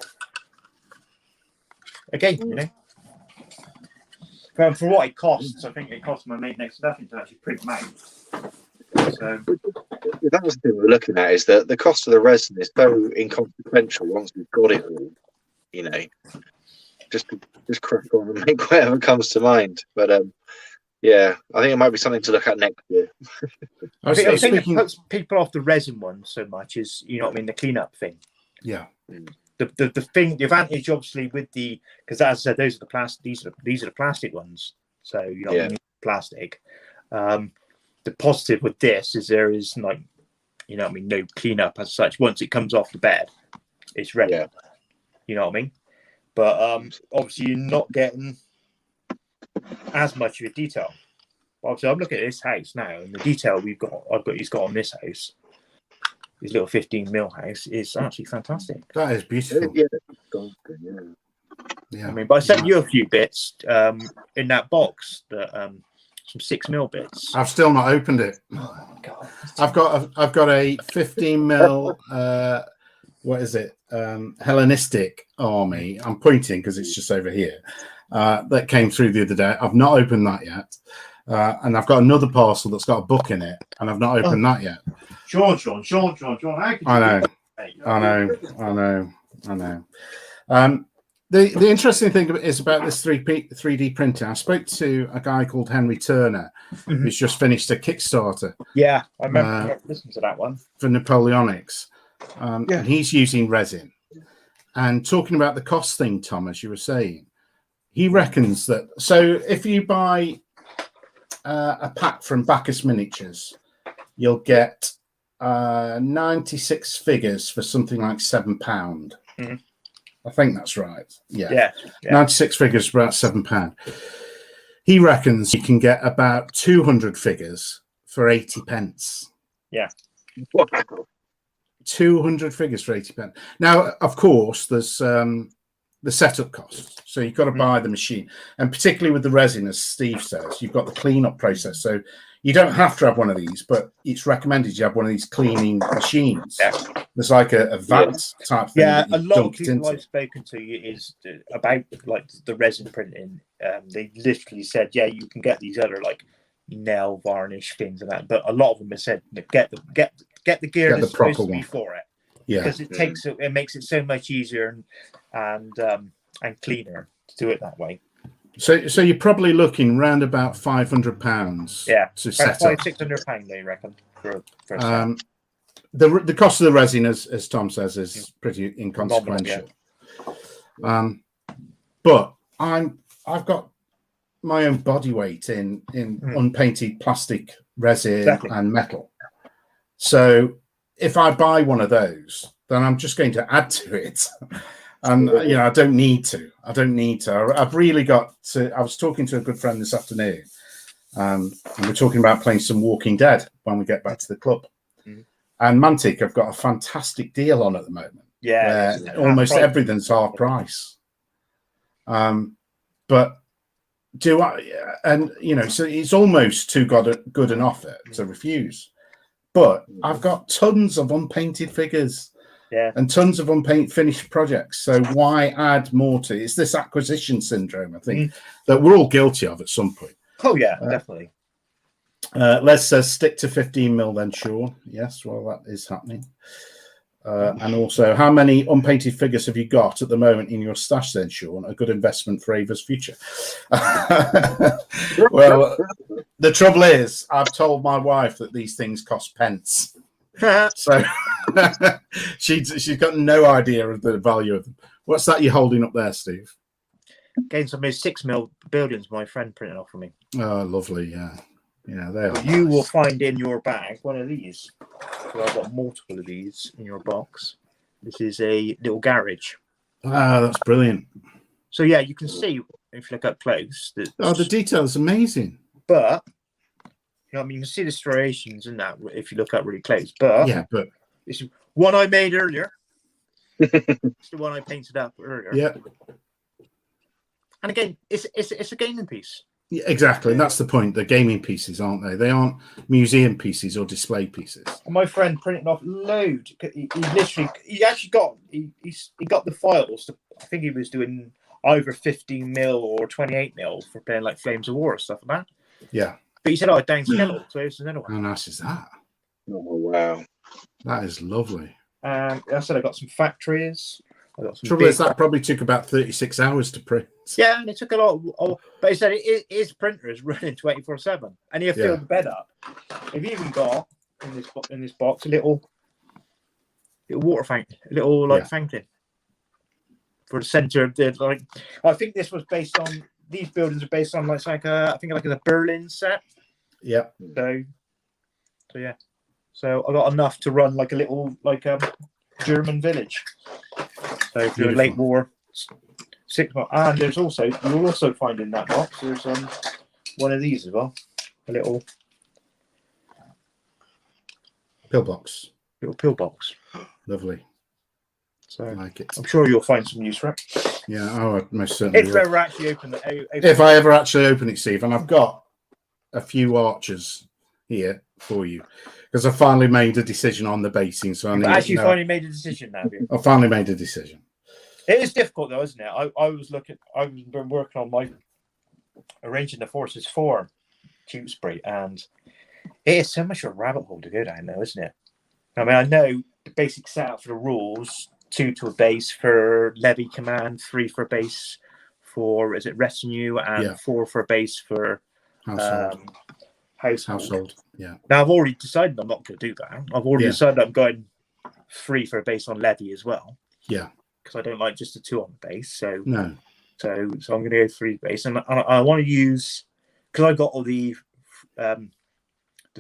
again, you know, for what it costs, I think it costs my mate next to nothing to actually print them out. So That was the thing we're looking at, is that the cost of the resin is so inconsequential once we've got it all. You know, just crack on and make whatever comes to mind. But yeah, I think it might be something to look at next year. I think it puts people off the resin one so much is, you know what I mean, the cleanup thing. Yeah. The thing, the advantage obviously with the, because as I said, those are the plastic. These are the plastic ones. So you know, what I mean, plastic. The positive with this is there is like, you know what I mean, no cleanup as such. Once it comes off the bed, it's ready. Yeah. You know what I mean? But obviously you're not getting as much of a detail. Obviously, I'm looking at this house now, and the detail he's got on this house, his little 15mm house, is absolutely fantastic. That is beautiful. Yeah. I mean, but I sent you a few bits in that box, that some 6mm bits. I've still not opened it. Oh my god! I've got a 15mm. What is it? Hellenistic army. I'm pointing because it's just over here. That came through the other day. I've not opened that yet. And I've got another parcel that's got a book in it, and I've not opened that yet. Sean. I know. The interesting thing is about this 3D printing. I spoke to a guy called Henry Turner, who's just finished a Kickstarter. Yeah, I remember listening to that one. For Napoleonics. And he's using resin. And talking about the cost thing, Tom, as you were saying, he reckons that, so if you buy a pack from Bacchus Miniatures, you'll get 96 figures for something like £7. I think that's right. Yeah. 96 figures for about £7. He reckons you can get about 200 figures for 80p. Yeah. 200 figures for 80p. Now, of course, there's the setup costs. So you've got to buy the machine. And particularly with the resin, as Steve says, you've got the cleanup process. So you don't have to have one of these, but it's recommended you have one of these cleaning machines. Yeah. There's like a vat type thing. Yeah, a lot of people I've spoken to is about like the resin printing. They literally said, yeah, you can get these other like nail varnish things and that, but a lot of them have said get the gear that's supposed to be for it. Yeah, because it makes it so much easier and cleaner to do it that way. So you're probably looking around about £500. Yeah, to set up. £600, they reckon. For the cost of the resin, as Tom says, is pretty inconsequential. But I've got my own body weight in unpainted plastic resin and metal. So if I buy one of those, then I'm just going to add to it. And, I don't need to. I've really got to. I was talking to a good friend this afternoon, and we're talking about playing some Walking Dead when we get back to the club. And Mantic have got a fantastic deal on at the moment. Yeah. Almost everything's half price. But do I, and, so it's almost too good an offer to refuse. But I've got tons of unpainted figures. Yeah. And tons of unpainted finished projects. So why add more to it? It's this acquisition syndrome, I think, that we're all guilty of at some point. Oh, yeah, definitely. Les says stick to 15mm then, Sean. Yes, well, that is happening. And also, how many unpainted figures have you got at the moment in your stash then, Sean? A good investment for Ava's future. Well, the trouble is, I've told my wife that these things cost pence. So she's got no idea of the value of them. What's that you're holding up there, Steve? Again, some of those 6mm buildings my friend printed off for me. Oh, lovely, yeah. Yeah, they are. You will find in your bag one of these. So I've got multiple of these in your box. This is a little garage. Wow, that's brilliant. So yeah, you can see if you look up close. The detail is amazing. But I mean, you can see the striations in that if you look up really close. But this is one I made earlier. It's the one I painted up earlier. Yeah. And again, it's a gaming piece. Yeah, exactly. That's the point. They're gaming pieces, aren't they? They aren't museum pieces or display pieces. My friend printed off loads. He actually got the files. I think he was doing either 15mm or 28mm for playing like Flames of War and stuff like that. Yeah. But he said, "Oh, downscale." So this is another one. How nice is that? Oh wow. That is lovely. I said I got some factories. I got some. Trouble is that probably took about 36 hours to print. Yeah, and it took a lot. But he said his printer is running 24/7, and he'll fill the bed up. They've even got in this box a little water fountain, a little fountain for the center of the like. I think this was based on these buildings are based on like I think like a Berlin set. Yeah. So yeah. So I got enough to run like a little German village. So for late war 6 months. And there's also you'll also find in that box there's one of these as well. A little pillbox. Little pillbox. Lovely. So I like it. I'm sure you'll find some use for it. Yeah, I most certainly If will. ever actually open If I ever actually open it, Steve, and I've got a few archers here for you because I finally made a decision on the basing. So I finally made a decision now. Have you? I finally made a decision. It is difficult though, isn't it? I've been working on my arranging the forces for Tewkesbury, and it is so much of a rabbit hole to go down though, isn't it? I mean, I know the basic setup for the rules: 2 to a base for levy command, 3 for a base for retinue, and 4 for a base for household. Yeah. Now I've already decided I'm not going to do that. I've already decided I'm going 3 for a base on levy as well. Yeah. Because I don't like just the 2 on the base. So no. So I'm going to go 3 base, and I want to use because I got all the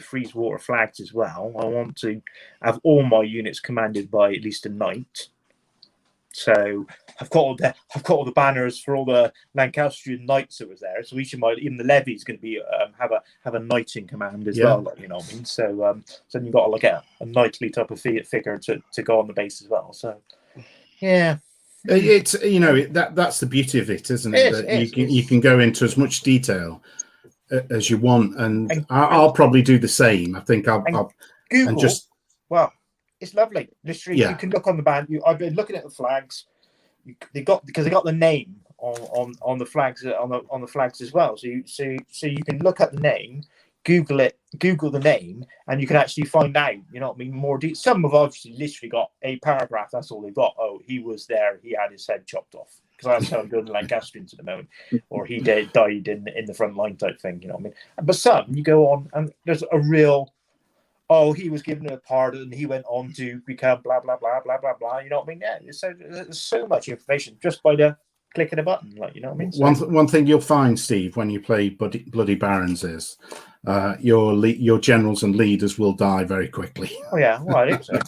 freeze water flags as well. I want to have all my units commanded by at least a knight. So I've got all the banners for all the Lancastrian knights that was there. So even the levy is going to be have a knight in command as well. Like, you know what I mean? So then you've got like a knightly type of figure to go on the base as well. So yeah. It's that's the beauty of it, isn't it? That you can go into as much detail as you want, and I'll probably do the same. I think I'll Google. And just well, it's lovely. Literally, you can look on the band. I've been looking at the flags. They got the name on the flags on the flags as well. So you can look at the name, Google the name, and you can actually find out. You know what I mean? More details. Some have obviously literally got a paragraph. That's all they've got. Oh, he was there. He had his head chopped off. Because that's how I'm doing the Lancastrians at the moment, or he died in the front line type thing. You know what I mean? But some you go on and there's a real. Oh, he was given a pardon. He went on to become blah blah blah blah blah blah. You know what I mean? Yeah, there's so much information just by the click of a button. Like, you know what I mean? So, one thing you'll find, Steve, when you play Bloody Barons is your generals and leaders will die very quickly. Oh yeah, well I think so.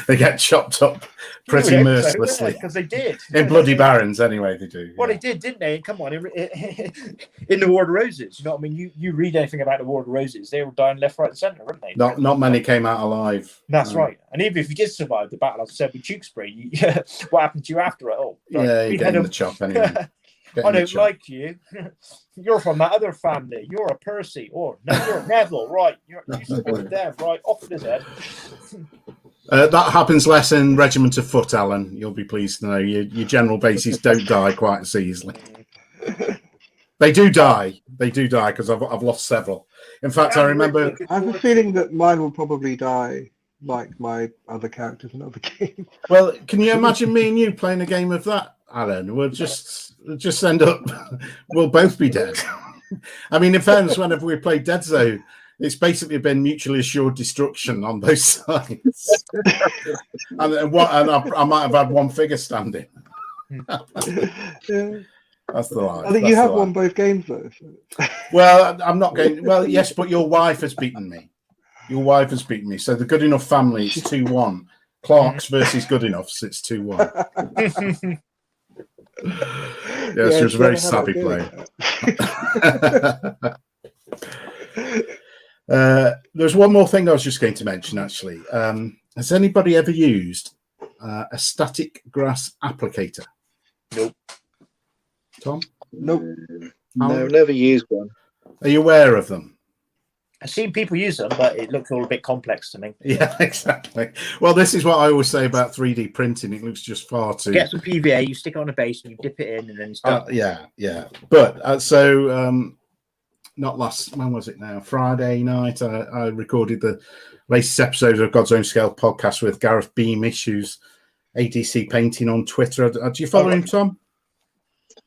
They get chopped up pretty mercilessly because they did in Bloody Barons. Anyway, they do. Well, they did, didn't they? Come on, in the War of Roses, you know what I mean? You read anything about the War of Roses, they were dying left, right, and centre, weren't they? Not many came out alive. That's right. And even if you did survive the battle, as I said with Tewkesbury, what happened to you after it? Oh, yeah, you get in the chop anyway. I don't like you. You're from that other family. You're a Percy. Or no, you're a Neville. Right. You supported them. Right. Off with his head. That happens less in Regiment of Foot, Alan. You'll be pleased to know your general bases don't die quite as easily. They do die. They do die because I've lost several. In fact, I remember. I have a feeling that mine will probably die like my other characters in other games. Well, can you imagine me and you playing a game of that, Alan? We'll just end up. We'll both be dead. I mean, in fairness, whenever we played Dead Zone, it's basically been mutually assured destruction on both sides. and I might have had one figure standing. Yeah. That's the lie. I think you have won both games though. So. Well, I'm not going. Well, yes, but your wife has beaten me. Your wife has beaten me. So the Good Enough family, it's 2-1. Clark's versus Good Enough's, it's 2-1. Yeah, she was a very savvy player. There's one more thing I was just going to mention, actually. Has anybody ever used a static grass applicator? Nope. Tom? Nope. No, never used one. Are you aware of them? I've seen people use them, but it looks all a bit complex to me. Yeah, exactly. Well, this is what I always say about 3D printing. It looks just far too. Get some PVA, you stick it on a base, and you dip it in, and then it's done. Yeah. But not last. When was it now? Friday night. I recorded the latest episode of God's Own Scale podcast with Gareth Beamish, who's ADC Painting on Twitter. Do you follow him, Tom?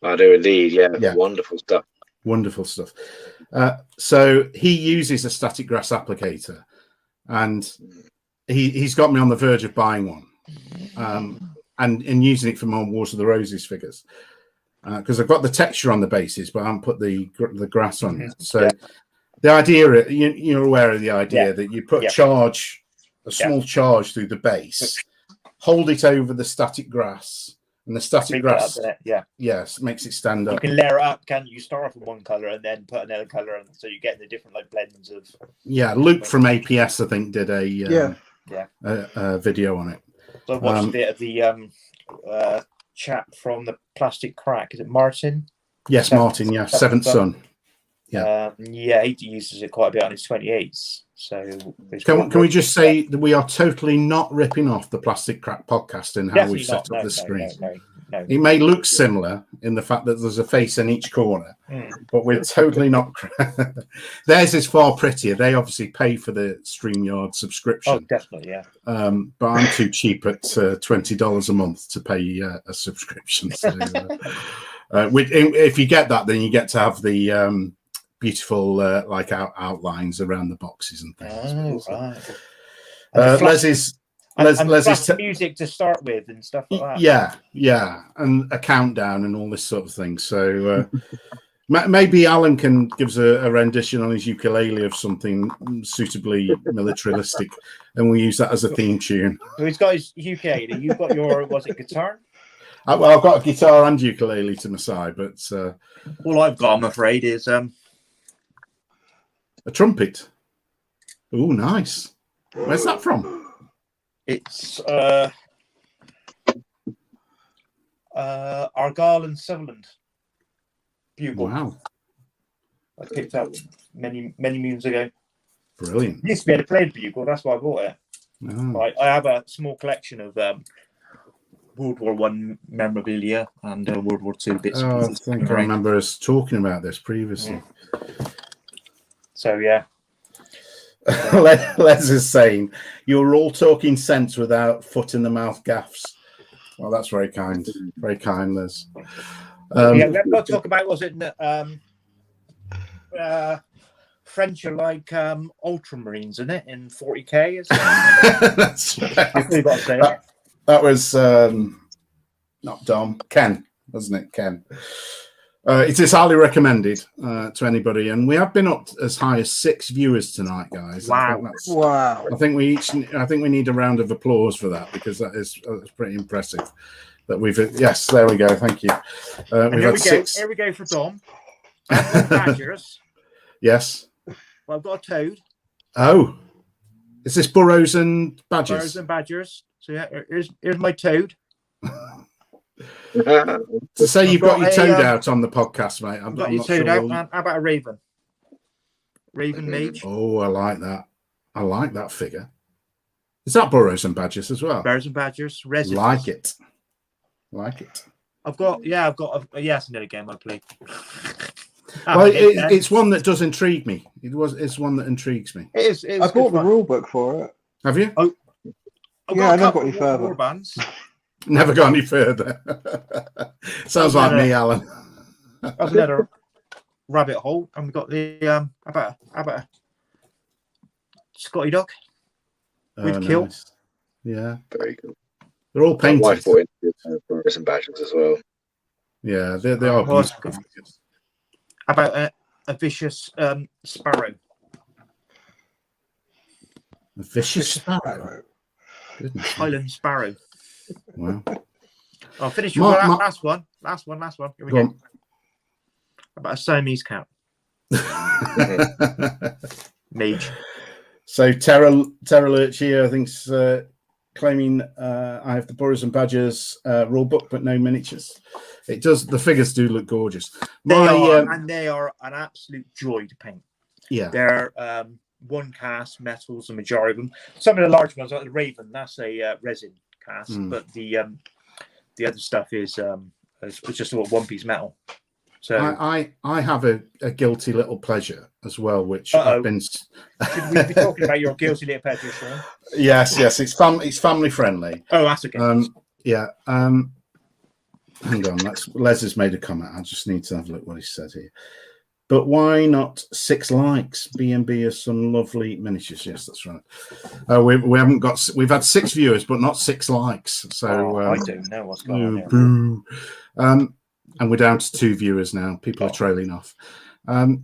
I do indeed. Yeah. Wonderful stuff. Wonderful stuff. So he uses a static grass applicator, and he's got me on the verge of buying one, and using it for my Wars of the Roses figures, because I've got the texture on the bases, but I haven't put the grass on it. So the idea, you're aware of the idea that you put a small charge through the base, hold it over the static grass. And the static grass, yes, makes it stand up. You can layer it up, can't you? Start off with one color and then put another color, and so you get the different blends of. Yeah, Luke from APS, I think, did a video on it. So I watched a bit of the chap from the Plastic Crack. Is it Martin? Yes, Martin. Yeah, Seventh Son. Yeah, he uses it quite a bit on his 28s. So can we just say that we are totally not ripping off the Plastic Crack podcast and how we set up the screen? No. It may look similar in the fact that there's a face in each corner, but we're totally not. Theirs is far prettier. They obviously pay for the StreamYard subscription. Oh, definitely, yeah. But I'm too cheap at $20 a month to pay a subscription. So, if you get that, then you get to have the beautiful outlines around the boxes and things. Right. Leslie's music to start with and stuff like that. Yeah, and a countdown and all this sort of thing. So maybe Alan can give us a rendition on his ukulele of something suitably militaristic, and we'll use that as a theme tune. So he's got his ukulele. You've got your guitar? Well, I've got a guitar and ukulele to my side, but all I've got, I'm afraid, is a trumpet. Oh, nice. Where's that from? It's Argyll and Sutherland bugle. Wow. I picked up many moons ago. Brilliant. Used to be able to play the bugle, that's why I bought it. Oh. I have a small collection of World War One memorabilia and World War Two bits. I think I remember us talking about this previously. So yeah. Les is saying you're all talking sense without foot in the mouth gaffs. Well, that's very kind, Les. Let's not talk about French are like ultramarines, isn't it? In 40k, is it? That's right. I've got to say that was not Dom, Ken, wasn't it? Ken. It is highly recommended to anybody, and we have been up as high as 6 viewers tonight, guys. Wow! I think we need a round of applause for that, because that's pretty impressive. That we've yes, there we go. Thank you. We've had 6. Here we go for Dom. Badgers. Yes. Well, I've got a toad. Oh, is this burrows and badgers? Burrows and badgers. So yeah, here's my toad. To say you've got your toad out on the podcast, mate. I'm got your not toad sure. out, man. How about a raven? Raven mage. Oh, I like that. I like that figure. Is that burrows and badgers as well? Burrows and badgers. Residents. Like it. I've got it's another game I play. Well, it's one that does intrigue me. It's one that intrigues me. It is. I bought the rule book for it. Have you? I never got any further. Never got any further. Sounds like me, Alan. That's another rabbit hole, and we've got the how about a Scotty duck with kill. Nice. Yeah, very good. They're all painted. My wife bought into Burrows and Badgers as well. Yeah, they are beautiful. How about a vicious sparrow? A vicious sparrow. Goodness. Highland sparrow. Wow. I'll finish with last one. Here we go. On. About a Siamese cat. Mage. So Terra Lurch here, I think, claiming I have the Burrows and Badgers rule book, but no miniatures. It does. The figures do look gorgeous. And they are an absolute joy to paint. Yeah. They're one cast metals, the majority of them. Some of the large ones, like the Raven, that's a resin cast, but the other stuff is just all one piece metal. So I have a guilty little pleasure as well, which I've been. Should we be talking about your guilty little pleasure, Sean? Yes, it's family friendly. Oh, that's okay. Yeah. Hang on, Les has made a comment. I just need to have a look what he said here. But why not 6 likes? B&B has some lovely miniatures. Yes, that's right. We haven't got. We've had 6 viewers, but not 6 likes. So I don't know what's going on here. And we're down to 2 viewers now. People are trailing off.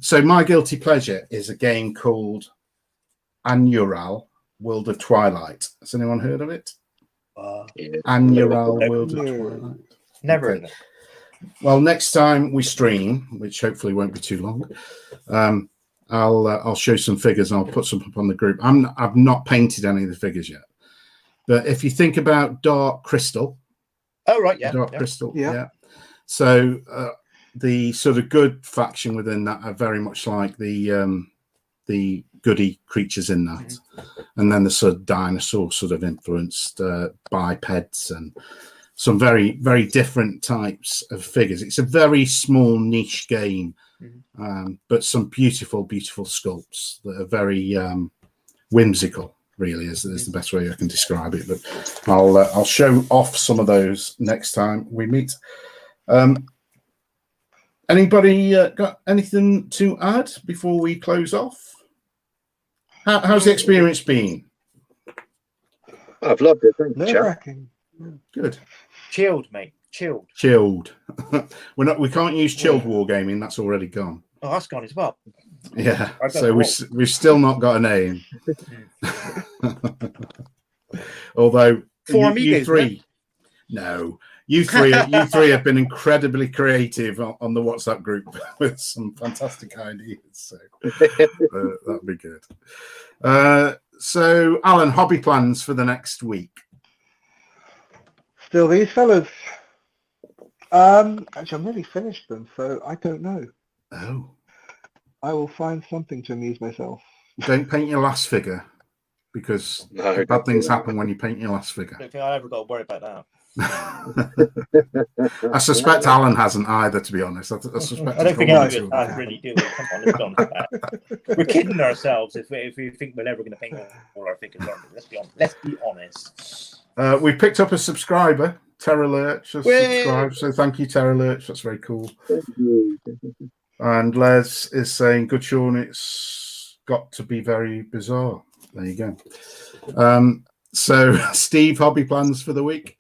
So my guilty pleasure is a game called Anural World of Twilight. Has anyone heard of it? Anural World of Twilight. Never heard of it. Well, next time we stream, which hopefully won't be too long, I'll show some figures and I'll put some up on the group. I've not painted any of the figures yet, but if you think about Dark Crystal, Crystal, yeah. So the sort of good faction within that are very much like the goody creatures in that, and then the sort of dinosaur sort of influenced bipeds and some very, very different types of figures. It's a very small niche game, but some beautiful, beautiful sculpts that are very whimsical, really, is the best way I can describe it. But I'll show off some of those next time we meet. Anybody got anything to add before we close off? How's the experience been? I've loved it. Thank you, Chap. Good. Chilled, mate. Chilled. We can't use chilled wargaming. That's already gone. Oh, that's gone as well. Yeah. So we've still not got a name. Although for Amigos, you 3, no, you three have been incredibly creative on the WhatsApp group with some fantastic ideas. So that'd be good. So, Alan, hobby plans for the next week? Still these fellas. Actually, I'm nearly finished them, so I don't know. Oh. I will find something to amuse myself. Don't paint your last figure, because bad things happen when you paint your last figure. I don't think I ever got to worry about that. I suspect Alan hasn't either, to be honest. I suspect I don't think I really do. Come on, let's be honest. We're kidding ourselves if we think we're never going to paint all our figures. Let's be honest. We picked up a subscriber. Terra Lurch has subscribed, so thank you, Terra Lurch. That's very cool. And Les is saying, "Good, Sean. It's got to be very bizarre." There you go. So, Steve, hobby plans for the week?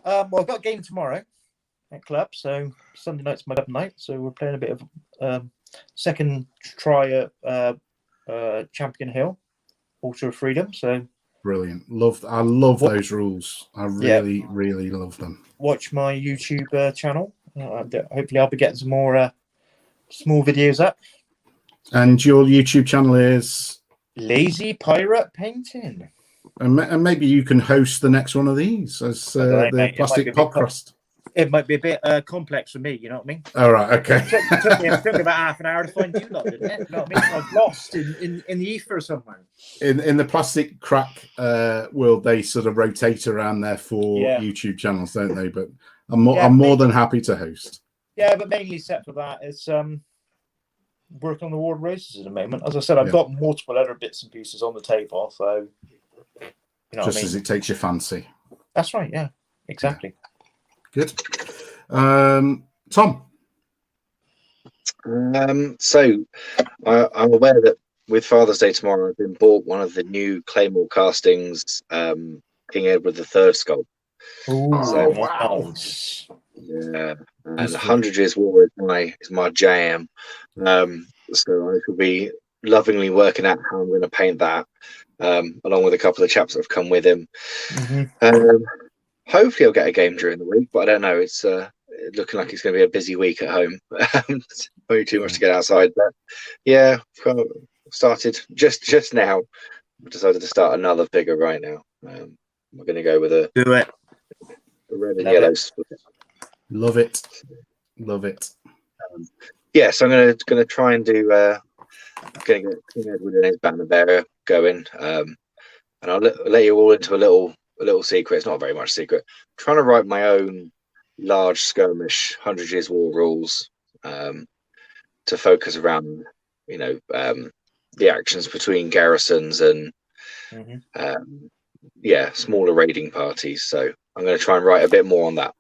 Well, I've got a game tomorrow at club, so Sunday night's my club night. So we're playing a bit of second try at Champion Hill, Altar of Freedom. So. Brilliant. I love those rules. I really, really love them. Watch my YouTube channel. Hopefully I'll be getting some more small videos up. And your YouTube channel is? Lazy Pirate Painting. And maybe you can host the next one of these as the Plastic Podcast. It might be a bit complex for me, you know what I mean? All right, okay. It took about half an hour to find you lot, didn't it? You know what I mean? I was lost in the ether somewhere. In the Plastic Crack world, they sort of rotate around their 4 YouTube channels, don't they? But I'm more than happy to host. Yeah, but mainly set for that is work on the World Races at the moment. As I said, I've got multiple other bits and pieces on the table, so you know just what I mean? As it takes your fancy. That's right, yeah. Exactly. Yeah. Good. Tom? So I'm aware that with Father's Day tomorrow, I've been bought one of the new Claymore castings, King Edward III sculpt. So, wow. Yeah, and 100 Years War is my jam. So I could be lovingly working out how I'm going to paint that, along with a couple of chaps that have come with him. Hopefully I'll get a game during the week, but I don't know. It's looking like it's going to be a busy week at home. Very too much to get outside. But yeah, started just now. I've decided to start another figure right now. I'm going to go with a red and yellow split. Love it. Love it. Yeah, so I'm gonna try and do gonna get King Edward and his band of bearer going, and I'll let you all into a little secret. It's not very much secret. I'm trying to write my own large skirmish 100 Years War rules to focus around the actions between garrisons and smaller raiding parties. So I'm going to try and write a bit more on that.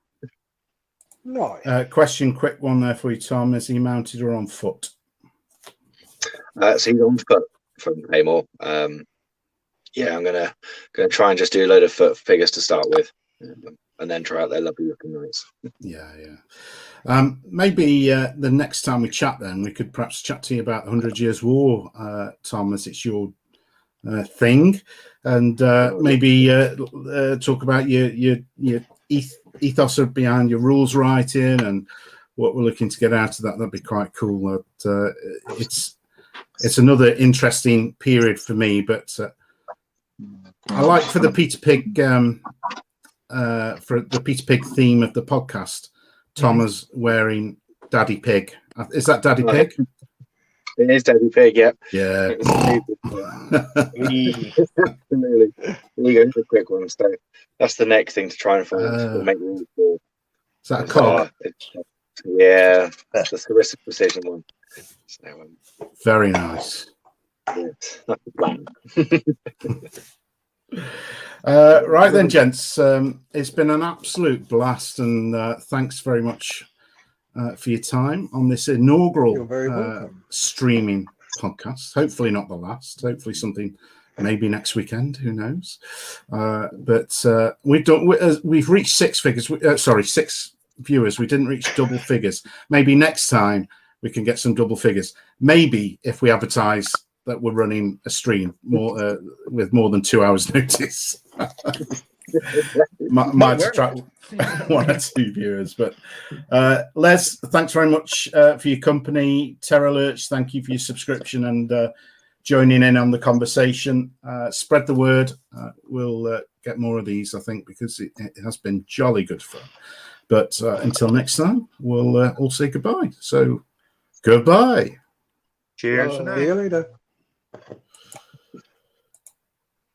Nice. Question, quick one there for you, Tom. Is he mounted or on foot? So he's on foot from Paymore. I'm gonna try and just do a load of foot figures to start with, and then try out their lovely looking knights. Yeah. Maybe the next time we chat, then we could perhaps chat to you about 100 Years War, Tom, as it's your thing, and maybe talk about your ethos behind your rules writing and what we're looking to get out of that. That'd be quite cool. It's another interesting period for me, but I like for the Peter Pig theme of the podcast, Thomas wearing Daddy Pig. Is that Daddy Pig? It is Daddy Pig, yeah. Yeah. Absolutely. There you go, a quick one. So that's the next thing to try and find. We'll make rules for. Is that a cog? Yeah, that's the Sarissa Precision one. So, very nice. Yeah, that's the plan. Right then, gents. It's been an absolute blast, and thanks very much for your time on this inaugural streaming podcast. Hopefully not the last. Hopefully something maybe next weekend. Who knows? But we've reached 6 figures. 6 viewers. We didn't reach double figures. Maybe next time we can get some double figures. Maybe if we advertise that we're running a stream with more than 2 hours notice. might attract 1 or 2 viewers. But Les, thanks very much for your company. Terror Lurch, thank you for your subscription and joining in on the conversation. Spread the word. We'll get more of these, I think, because it has been jolly good fun. But until next time, we'll all say goodbye. So goodbye. Cheers. See you later.